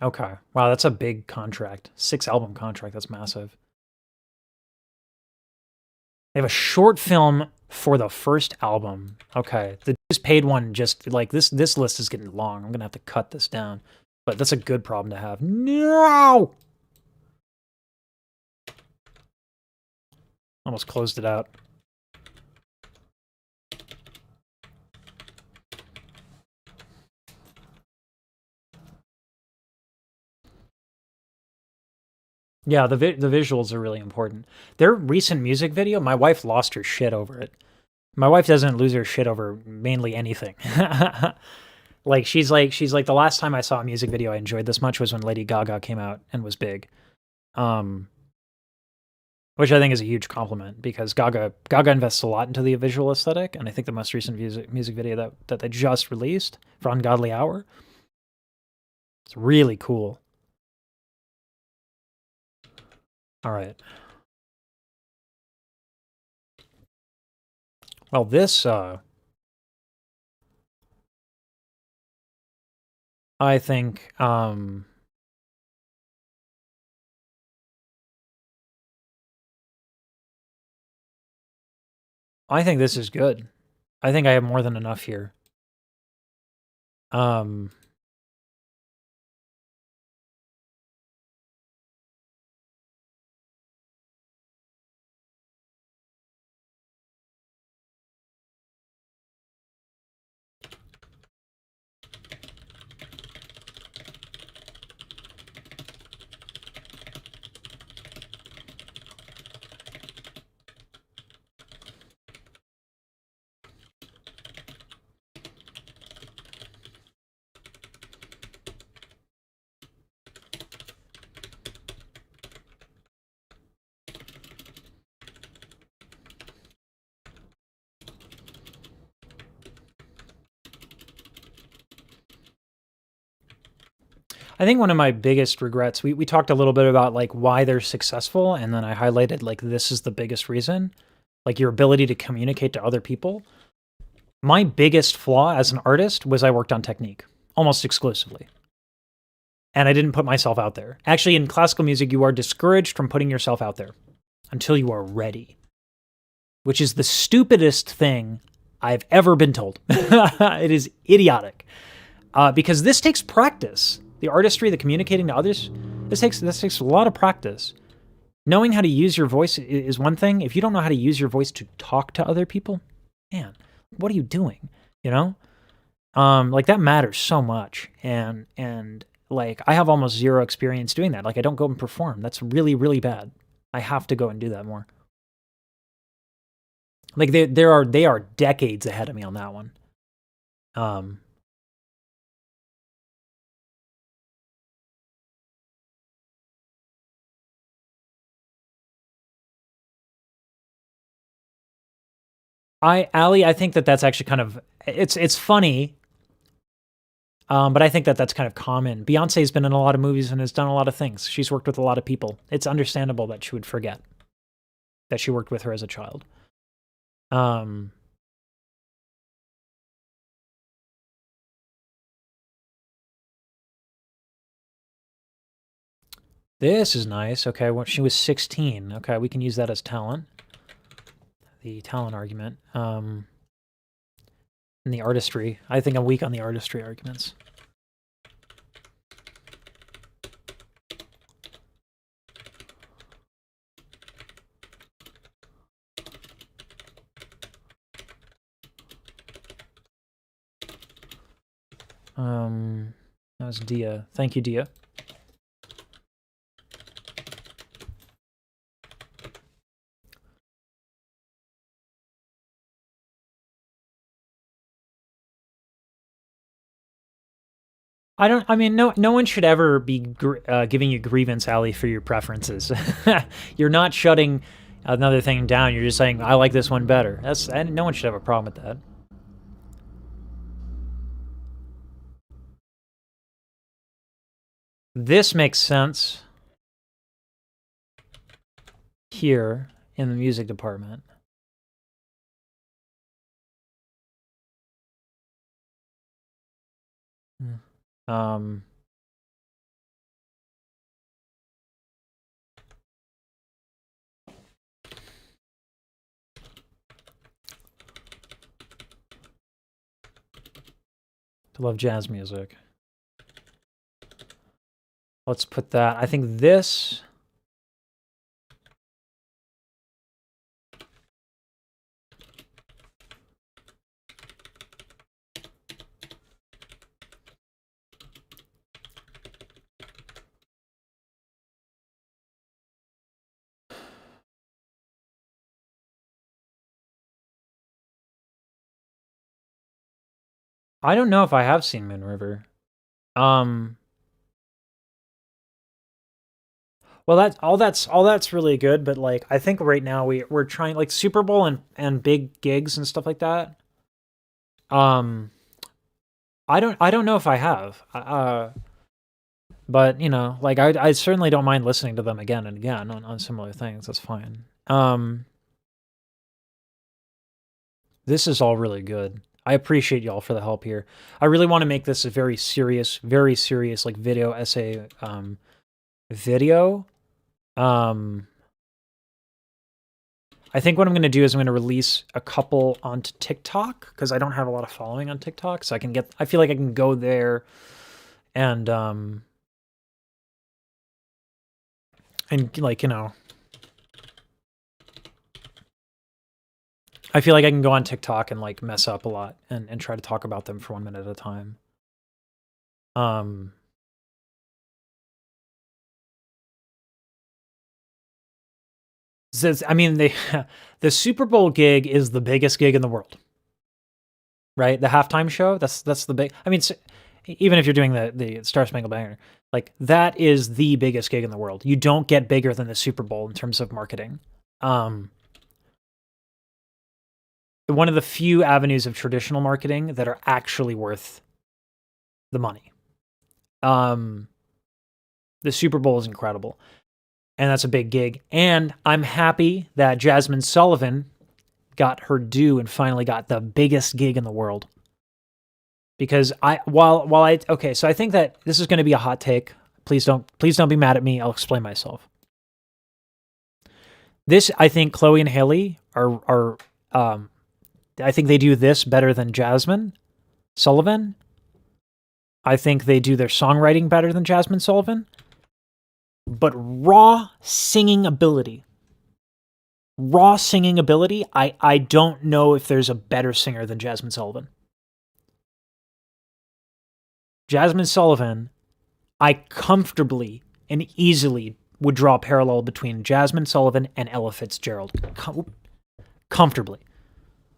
Okay. Wow, that's a big contract. 6-album contract. That's massive. They have a short film for the first album. Okay. The just paid one, just like this list is getting long. I'm going to have to cut this down. But that's a good problem to have. No! Almost closed it out. Yeah, the visuals are really important. Their recent music video, my wife lost her shit over it. My wife doesn't lose her shit over mainly anything. Like she's like the last time I saw a music video I enjoyed this much was when Lady Gaga came out and was big. Which I think is a huge compliment because Gaga invests a lot into the visual aesthetic, and I think the most recent music video that they just released for Ungodly Hour, it's really cool. All right. Well, this I think this is good. I think I have more than enough here. I think one of my biggest regrets, we talked a little bit about like why they're successful, and then I highlighted like this is the biggest reason, like your ability to communicate to other people. My biggest flaw as an artist was I worked on technique almost exclusively. And I didn't put myself out there. Actually, in classical music, you are discouraged from putting yourself out there until you are ready, which is the stupidest thing I've ever been told. It is idiotic because this takes practice. The artistry, the communicating to others, this takes a lot of practice. Knowing how to use your voice is one thing. If you don't know how to use your voice to talk to other people, man, what are you doing? You know, like that matters so much. And like I have almost zero experience doing that. Like I don't go and perform. That's really, really bad. I have to go and do that more. Like they are decades ahead of me on that one. Ali, I think that's actually kind of it's funny. But I think that's kind of common. Beyonce's been in a lot of movies and has done a lot of things. She's worked with a lot of people. It's understandable that she would forget that she worked with her as a child. This is nice. Okay, well, she was 16. Okay, we can use that as talent. The talent argument. And the artistry. I think I'm weak on the artistry arguments. That was Dia. Thank you, Dia. I mean, no one should ever be giving you grievance, Ali, for your preferences. You're not shutting another thing down. You're just saying, I like this one better. No one should have a problem with that. This makes sense here in the music department. To love jazz music. Let's put that. I think this. I don't know if I have seen Moon River. Well, that's really good, but like I think right now we're trying like Super Bowl and big gigs and stuff like that. I don't know if I have. But you know, like I certainly don't mind listening to them again and again on similar things. That's fine. This is all really good. I appreciate y'all for the help here. I really want to make this a very serious like video essay video. I think what I'm going to do is I'm going to release a couple onto TikTok because I don't have a lot of following on TikTok, so I feel like I can go there and like, you know, I feel like I can go on TikTok and like mess up a lot and try to talk about them for 1 minute at a time. I mean, the Super Bowl gig is the biggest gig in the world, right? The halftime show, that's the big. I mean, even if you're doing the Star Spangled Banner, like that is the biggest gig in the world. You don't get bigger than the Super Bowl in terms of marketing. One of the few avenues of traditional marketing that are actually worth the money. The Super Bowl is incredible. And that's a big gig. And I'm happy that Jasmine Sullivan got her due and finally got the biggest gig in the world. Because so I think that this is going to be a hot take. Please don't be mad at me. I'll explain myself. I think Chloe and Halle are I think they do this better than Jasmine Sullivan. I think they do their songwriting better than Jasmine Sullivan. But raw singing ability, I don't know if there's a better singer than Jasmine Sullivan. Jasmine Sullivan, I comfortably and easily would draw a parallel between Jasmine Sullivan and Ella Fitzgerald. Comfortably.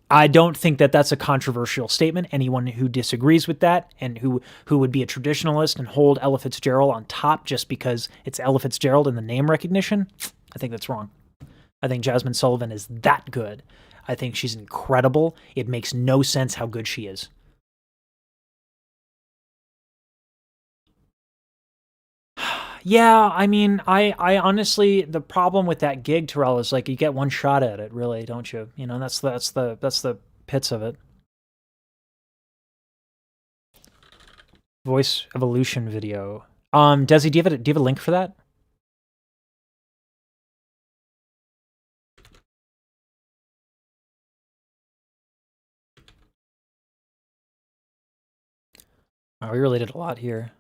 I don't think that that's a controversial statement. Anyone who disagrees with that and who would be a traditionalist and hold Ella Fitzgerald on top just because it's Ella Fitzgerald in the name recognition, I think that's wrong. I think Jasmine Sullivan is that good. I think she's incredible. It makes no sense how good she is. Yeah, I mean, I honestly, the problem with that gig, Terrell, is like you get one shot at it, really, don't you? You know, that's the pits of it. Voice evolution video. Desi, do you have a link for that? Oh, we really did a lot here.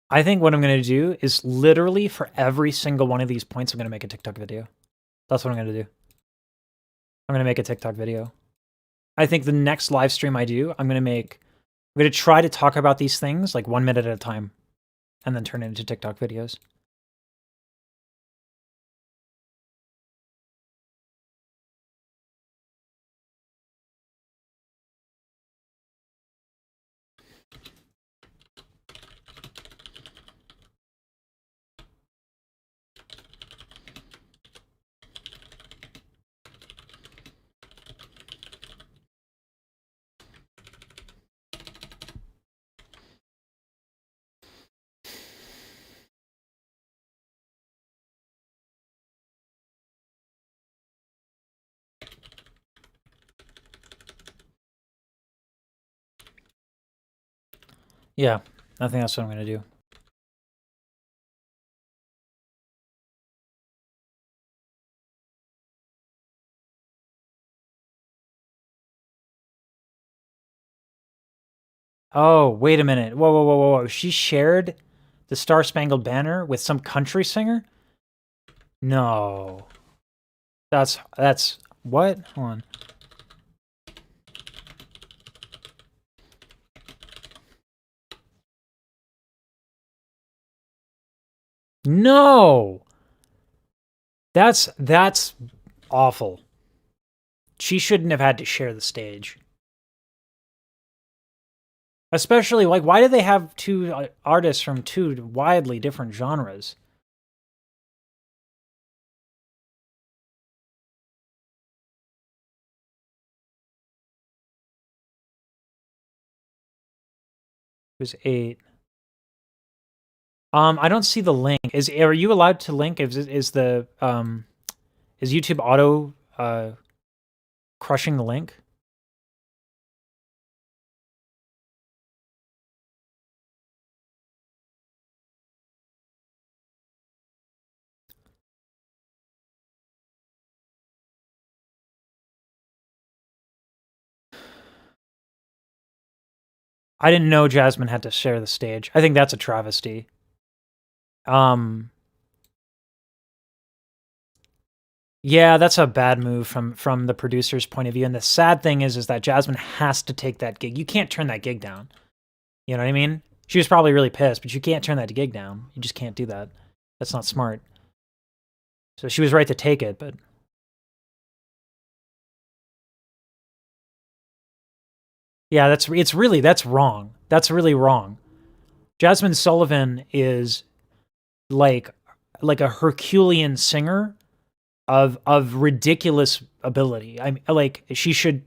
I think what I'm going to do is literally for every single one of these points, I'm going to make a TikTok video. That's what I'm going to do. I'm going to make a TikTok video. I think the next live stream I do, I'm going to try to talk about these things like 1 minute at a time and then turn it into TikTok videos. Yeah, I think that's what I'm going to do. Oh, wait a minute. Whoa, whoa, whoa, whoa, whoa. She shared the Star Spangled Banner with some country singer? No. That's what? Hold on. No. That's awful. She shouldn't have had to share the stage. Especially, like, why do they have two artists from two widely different genres? It was 8. I don't see the link. Are you allowed to link? Is YouTube auto crushing the link? I didn't know Jasmine had to share the stage. I think that's a travesty. Yeah, that's a bad move from the producer's point of view. And the sad thing is that Jasmine has to take that gig. You can't turn that gig down. You know what I mean? She was probably really pissed, but you can't turn that gig down. You just can't do that. That's not smart. So she was right to take it, but yeah, that's wrong. That's really wrong. Jasmine Sullivan is like a Herculean singer of ridiculous ability. Like she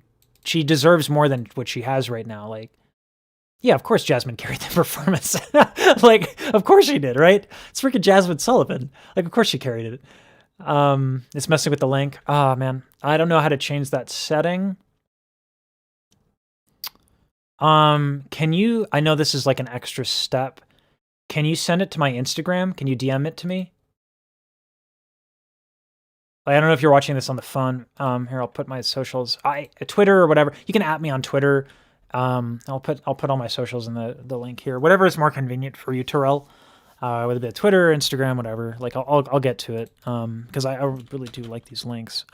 deserves more than what she has right now. Like, yeah, of course Jasmine carried the performance. Like, of course she did, right? It's freaking Jasmine Sullivan. Like, of course she carried it. It's messing with the link. Oh man, I don't know how to change that setting. Can you? I know this is like an extra step. Can you send it to my Instagram? Can you DM it to me? I don't know if you're watching this on the phone. Here, I'll put my socials. Twitter or whatever. You can at me on Twitter. I'll put all my socials in the link here. Whatever is more convenient for you, Terrell. Whether it be Twitter, Instagram, whatever. Like I'll get to it. Because I really do like these links.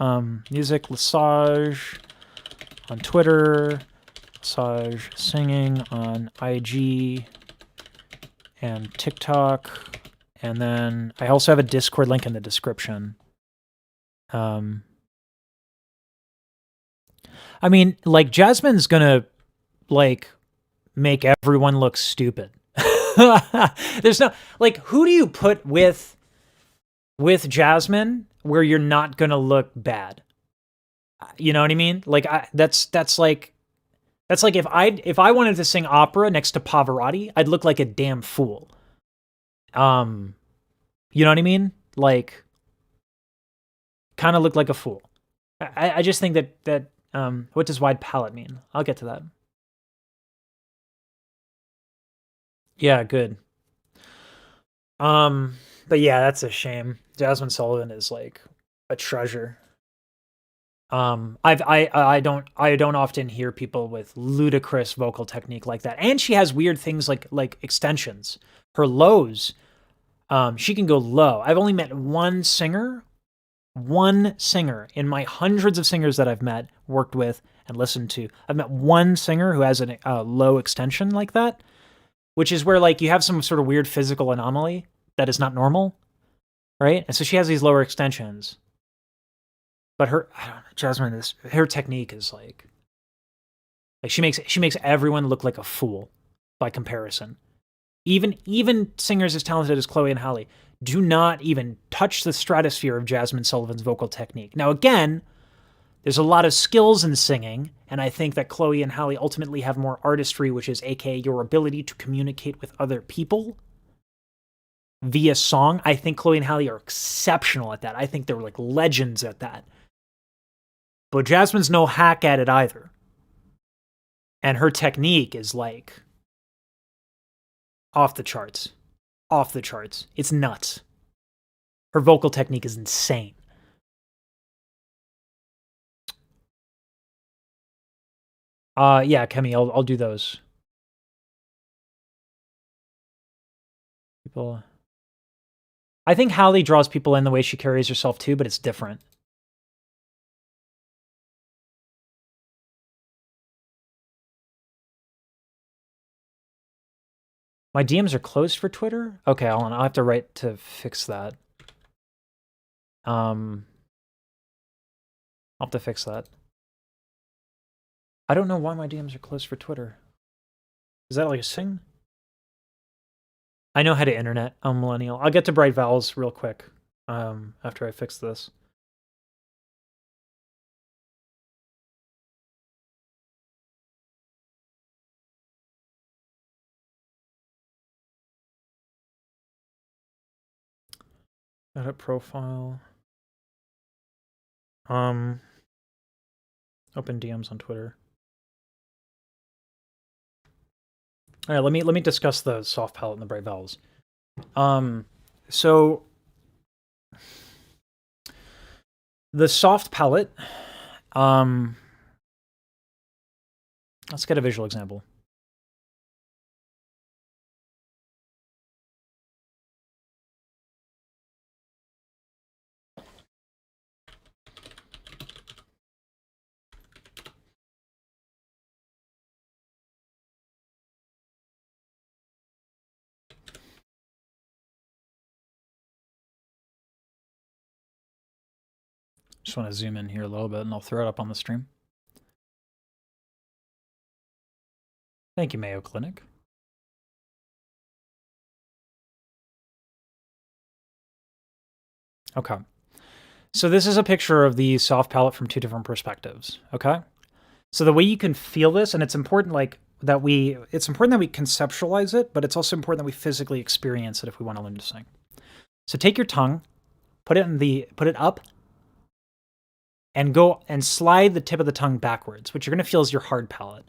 Music Lesage on Twitter. Lesage singing on IG and TikTok. And then I also have a Discord link in the description. I mean, like, Jasmine's gonna, like, make everyone look stupid. There's no, like, who do you put with Jasmine where you're not gonna look bad? You know what I mean? Like, that's like if I wanted to sing opera next to Pavarotti, I'd look like a damn fool. You know what I mean? Like, kind of look like a fool. I just think that what does wide palette mean? I'll get to that. Yeah, good. But yeah, that's a shame. Jasmine Sullivan is like a treasure. I don't often hear people with ludicrous vocal technique like that. And she has weird things like extensions. Her lows, she can go low. I've only met one singer in my hundreds of singers that I've met, worked with, and listened to. I've met one singer who has a low extension like that, which is where like you have some sort of weird physical anomaly that is not normal, right? And so she has these lower extensions. But Jasmine, her technique is like she makes everyone look like a fool by comparison. Even singers as talented as Chloe and Halle do not even touch the stratosphere of Jasmine Sullivan's vocal technique. Now again, there's a lot of skills in singing, and I think that Chloe and Halle ultimately have more artistry, which is aka your ability to communicate with other people via song. I think Chloe and Halle are exceptional at that. I think they're like legends at that. But Jasmine's no hack at it either. And her technique is like off the charts. Off the charts. It's nuts. Her vocal technique is insane. Yeah, Kemi, I'll do those. People. I think Halle draws people in the way she carries herself too, but it's different. My DMs are closed for Twitter? Okay, hold on. I'll have to write to fix that. I'll have to fix that. I don't know why my DMs are closed for Twitter. Is that like a thing? I know how to internet. I'm millennial. I'll get to Bright Vowels real quick after I fix this. Edit profile. Open DMs on Twitter. All right, let me discuss the soft palette and the bright vowels. So the soft palette, let's get a visual example. Just want to zoom in here a little bit and I'll throw it up on the stream. Thank you, Mayo Clinic. Okay. So this is a picture of the soft palette from two different perspectives, okay? So the way you can feel this, and it's important that we conceptualize it, but it's also important that we physically experience it if we want to learn to sing. So take your tongue, put it up, and go and slide the tip of the tongue backwards. What you're going to feel is your hard palate.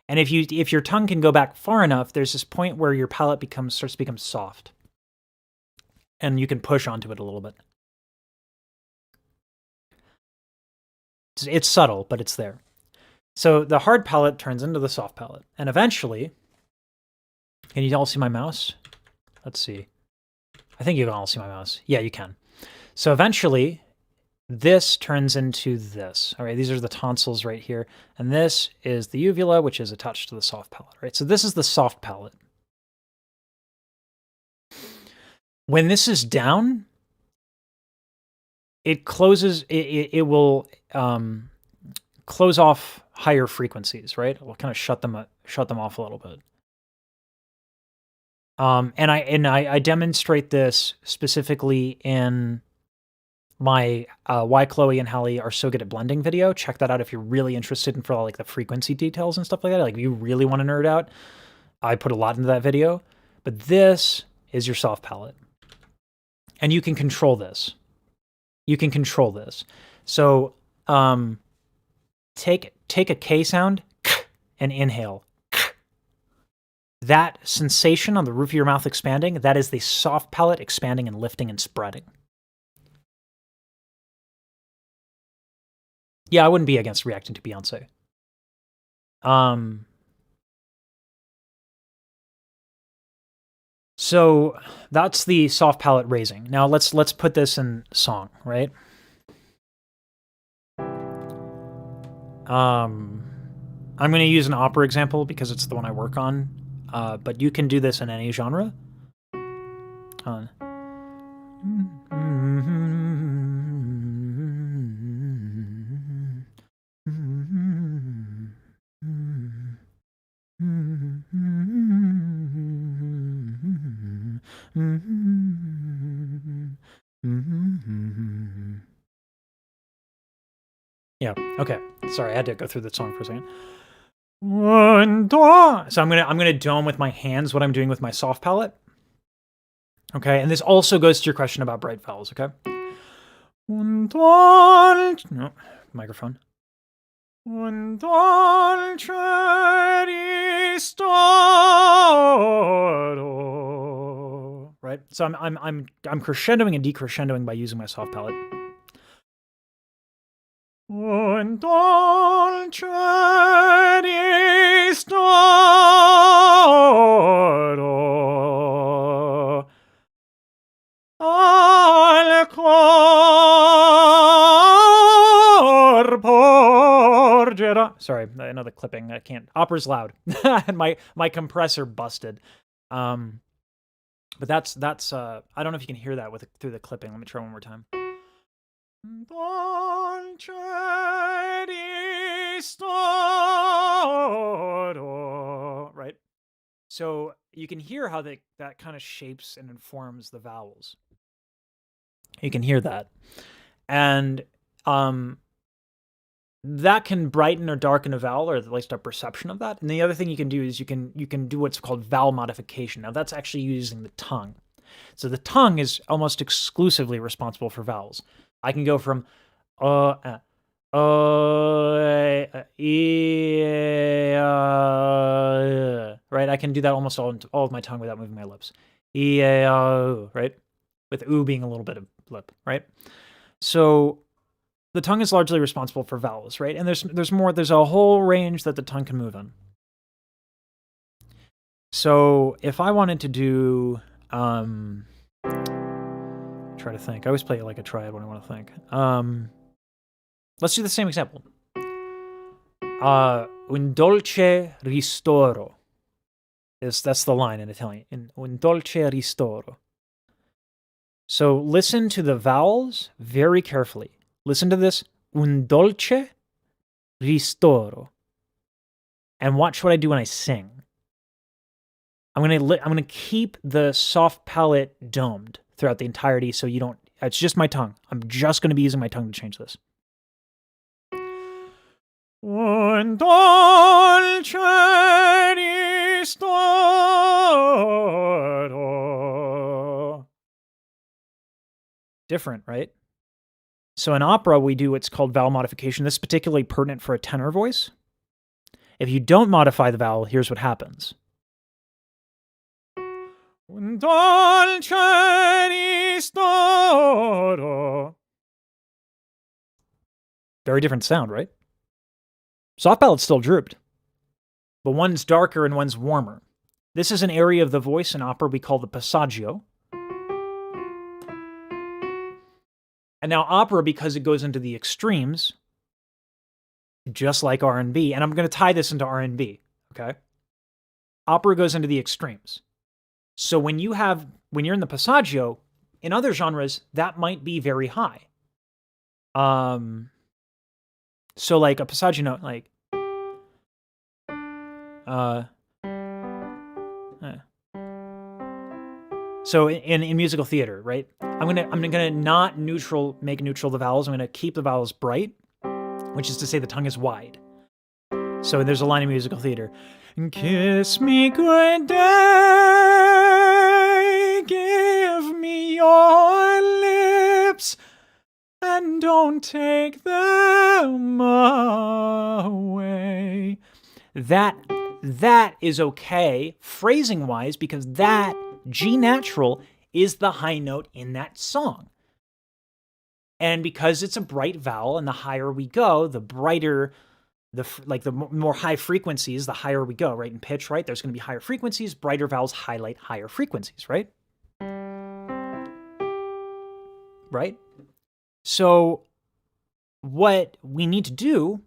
And if your tongue can go back far enough, there's this point where your palate starts to become soft. And you can push onto it a little bit. It's subtle, but it's there. So the hard palate turns into the soft palate. And eventually, can you all see my mouse? Let's see. I think you can all see my mouse. Yeah, you can. So eventually, this turns into this. All right, these are the tonsils right here. And this is the uvula, which is attached to the soft palate, right? So this is the soft palate. When this is down, it closes, it will close off higher frequencies, right? It will kind of shut them off a little bit. And I demonstrate this specifically in my Why Chloe and Halle Are So Good at Blending video. Check that out if you're really interested in for like the frequency details and stuff like that. Like if you really want to nerd out, I put a lot into that video. But this is your soft palate. And you can control this. You can control this. So take a K sound and inhale. that sensation on the roof of your mouth expanding, that is the soft palate expanding and lifting and spreading. Yeah, I wouldn't be against reacting to Beyonce. So that's the soft palate raising. Now let's put this in song, right? I'm going to use an opera example because it's the one I work on, but you can do this in any genre. Yeah. Okay. Sorry, I had to go through the song for a second. So I'm gonna dome with my hands what I'm doing with my soft palate. Okay, and this also goes to your question about bright vowels. Okay. No, microphone. Right. So I'm crescendoing and decrescendoing by using my soft palate. Un dolce ristoro al cor porgerà. Sorry, another clipping. I can't. Opera's loud. And my compressor busted. But that's I don't know if you can hear that through the clipping. Let me try one more time. Dolce ristoro, right? So you can hear how that kind of shapes and informs the vowels. You can hear that. And that can brighten or darken a vowel, or at least a perception of that. And the other thing you can do is you can do what's called vowel modification. Now that's actually using the tongue. So the tongue is almost exclusively responsible for vowels. I can go from right? I can do that almost all of my tongue without moving my lips. Right? With oo being a little bit of lip, right? So the tongue is largely responsible for vowels, right? And there's a whole range that the tongue can move on. So if I wanted to do try to think. I always play it like a triad when I want to think. Let's do the same example. Un dolce ristoro. That's the line in Italian. Un dolce ristoro. So listen to the vowels very carefully. Listen to this. Un dolce ristoro. And watch what I do when I sing. I'm gonna keep the soft palate domed throughout the entirety, so you don't. It's just my tongue. I'm just gonna be using my tongue to change this. Un dolce ristoro. Different, right? So in opera, we do what's called vowel modification. This is particularly pertinent for a tenor voice. If you don't modify the vowel, here's what happens. Un dolce ristoro. Very different sound, right? Soft palate's still drooped, but one's darker and one's warmer. This is an area of the voice in opera we call the passaggio. And now opera, because it goes into the extremes, just like R&B, and I'm going to tie this into R&B, okay? Opera goes into the extremes. So when you're in the passaggio, in other genres, that might be very high. So like a passaggio note, like so in musical theater, right? I'm gonna not make neutral the vowels. I'm gonna keep the vowels bright, which is to say the tongue is wide. So there's a line in musical theater. Kiss me goodday, give me your lips, and don't take them away. That that is okay phrasing-wise because that G natural is the high note in that song. And because it's a bright vowel, and the higher we go, the brighter, the more high frequencies, the higher we go, right? In pitch, right? There's going to be higher frequencies. Brighter vowels highlight higher frequencies, right? Right? So what we need to do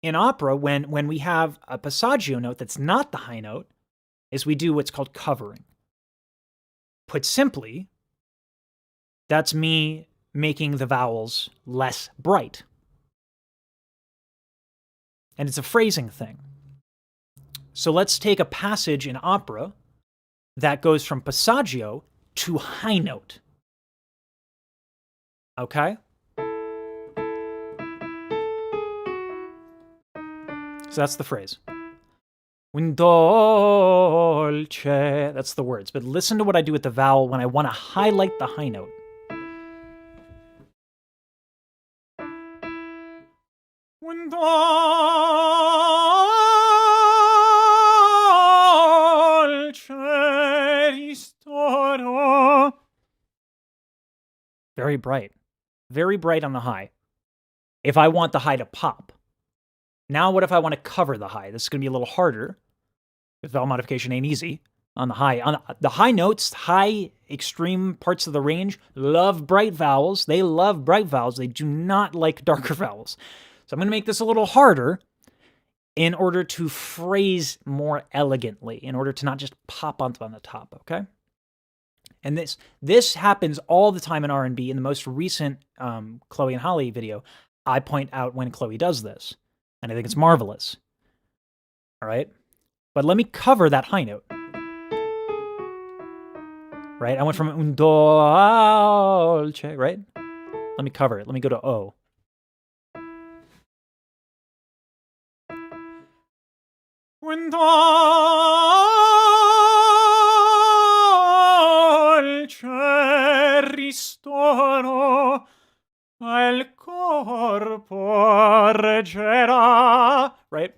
in opera when we have a passaggio note that's not the high note is we do what's called covering. Put simply, that's me making the vowels less bright. And it's a phrasing thing. So let's take a passage in opera that goes from passaggio to high note. Okay? So that's the phrase. Un dolce, that's the words. But listen to what I do with the vowel when I want to highlight the high note. Un dolce ristoro. Very bright. Very bright on the high. If I want the high to pop. Now what if I want to cover the high? This is going to be a little harder. Because vowel modification ain't easy. On the high. On the high notes, high extreme parts of the range love bright vowels. They love bright vowels. They do not like darker vowels. So I'm going to make this a little harder in order to phrase more elegantly, in order to not just pop on the top, okay? And this happens all the time in R&B. In the most recent Chloe and Halle video, I point out when Chloe does this. And I think it's marvelous. All right? But let me cover that high note. Right? I went from un dolce, right? Let me cover it. Let me go to O. Un dolce ristoro al corpo reggerà, right?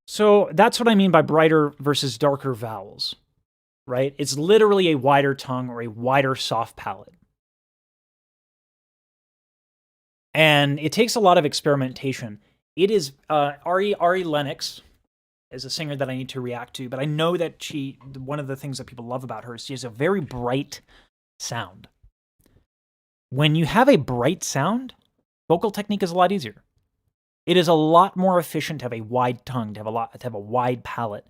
So that's what I mean by brighter versus darker vowels, right? It's literally a wider tongue or a wider soft palate. And it takes a lot of experimentation. It is, Ari Lennox is a singer that I need to react to, but I know that one of the things that people love about her is she has a very bright sound. When you have a bright sound, vocal technique is a lot easier. It is a lot more efficient to have a wide tongue, to have a wide palate.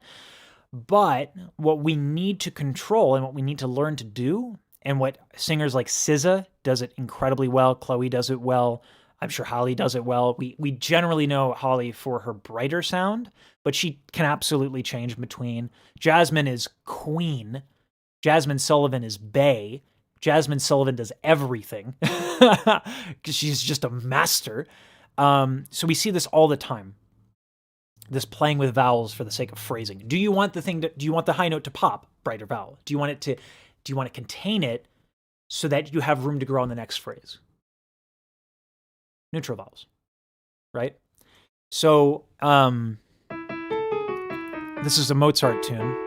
But what we need to control and what we need to learn to do, and what singers like SZA does it incredibly well, Chloe does it well, I'm sure Halle does it well. We generally know Halle for her brighter sound, but she can absolutely change between. Jasmine is queen. Jasmine Sullivan is bae. Jasmine Sullivan does everything because she's just a master. So we see this all the time. This playing with vowels for the sake of phrasing. Do you want the high note to pop? Brighter vowel. Do you want to contain it so that you have room to grow in the next phrase? Neutral vowels, right? So this is a Mozart tune.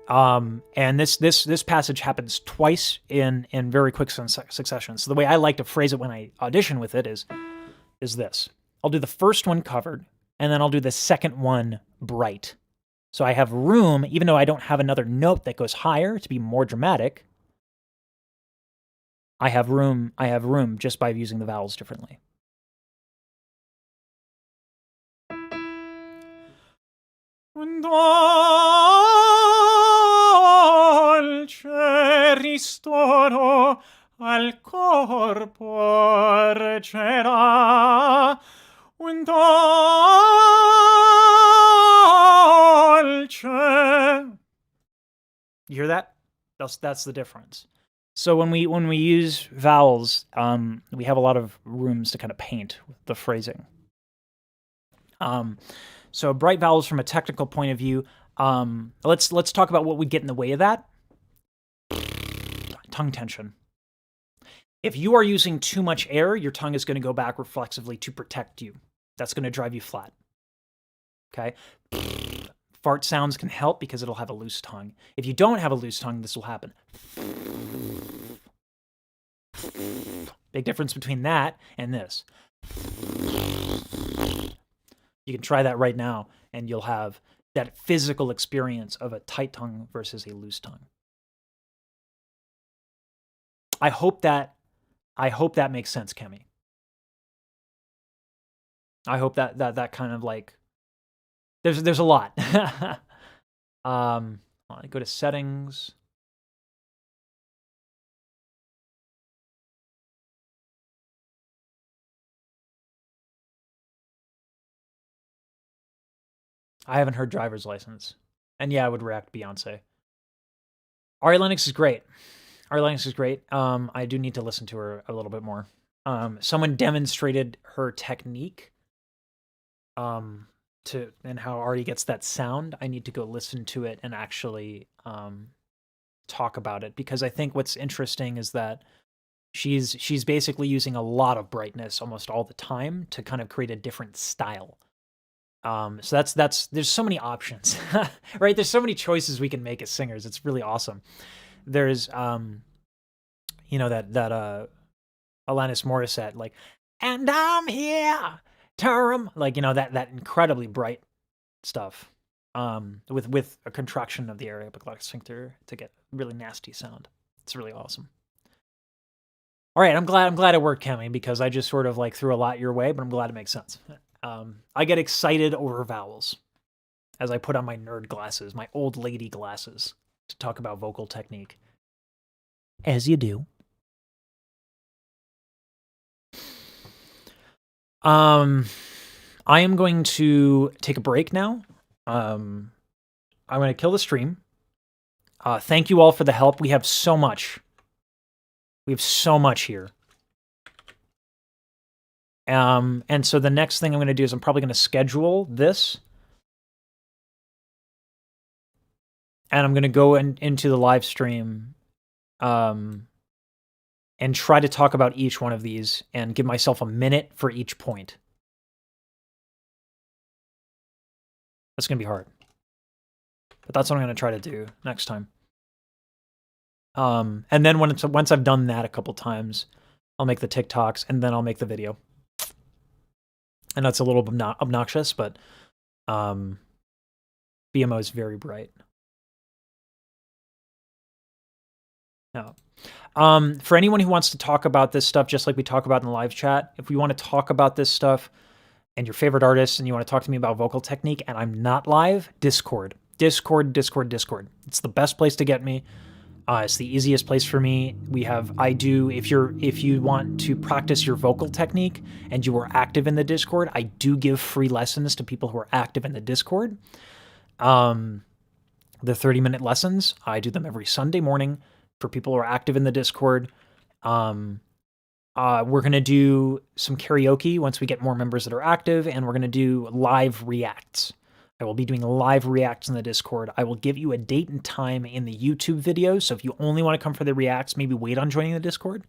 And this passage happens twice in very quick succession. So the way I like to phrase it when I audition with it is this. I'll do the first one covered, and then I'll do the second one bright. So I have room, even though I don't have another note that goes higher to be more dramatic. I have room just by using the vowels differently. Un dolce ristoro al corpo reggerà. Un dolce. You hear that? That's the difference. So when we use vowels, we have a lot of rooms to kind of paint with the phrasing. So bright vowels from a technical point of view. Let's talk about what would get in the way of that. Tongue tension. If you are using too much air, your tongue is going to go back reflexively to protect you. That's going to drive you flat. Okay. Fart sounds can help because it'll have a loose tongue. If you don't have a loose tongue, this will happen. Big difference between that and this. You can try that right now, and you'll have that physical experience of a tight tongue versus a loose tongue. I hope that makes sense, Kemi. I hope that kind of like there's a lot. I go to settings. I haven't heard driver's license. And yeah, I would react Beyonce. Ariel is great. Ariel is great. I do need to listen to her a little bit more. Someone demonstrated her technique and how Ari gets that sound. I need to go listen to it and actually talk about it, because I think what's interesting is that she's basically using a lot of brightness almost all the time to kind of create a different style. So that's there's so many options, right? There's so many choices we can make as singers. It's really awesome. There's you know, that Alanis Morissette, like, and I'm here, term, like, you know, that incredibly bright stuff, with a contraction of the area epiglottic sphincter to get really nasty sound. It's really awesome. All right, I'm glad it worked, Kemi, because I just sort of like threw a lot your way, but I'm glad it makes sense. I get excited over vowels as I put on my nerd glasses, my old lady glasses, to talk about vocal technique. As you do. I am going to take a break now. I'm going to kill the stream. Thank you all for the help. We have so much. We have so much here. And so the next thing I'm going to do is I'm probably going to schedule this. And I'm going to go into the live stream and try to talk about each one of these and give myself a minute for each point. That's going to be hard. But that's what I'm going to try to do next time. And then once I've done that a couple times, I'll make the TikToks and then I'll make the video. And that's a little bit obnoxious, but BMO is very bright. No. For anyone who wants to talk about this stuff, just like we talk about in the live chat, if we want to talk about this stuff and your favorite artists and you want to talk to me about vocal technique and I'm not live, Discord. Discord. It's the best place to get me. It's the easiest place for me. If you want to practice your vocal technique and you are active in the Discord, I do give free lessons to people who are active in the Discord. The 30-minute lessons, I do them every Sunday morning for people who are active in the Discord. We're going to do some karaoke once we get more members that are active, and we're going to do live reacts. I will be doing live reacts in the Discord. I will give you a date and time in the YouTube videos, so if you only want to come for the reacts, maybe wait on joining the Discord,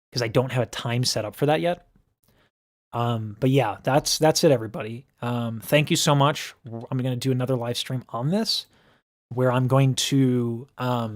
because I don't have a time set up for that yet. But yeah, that's it, everybody. Thank you so much. I'm going to do another live stream on this, where I'm going to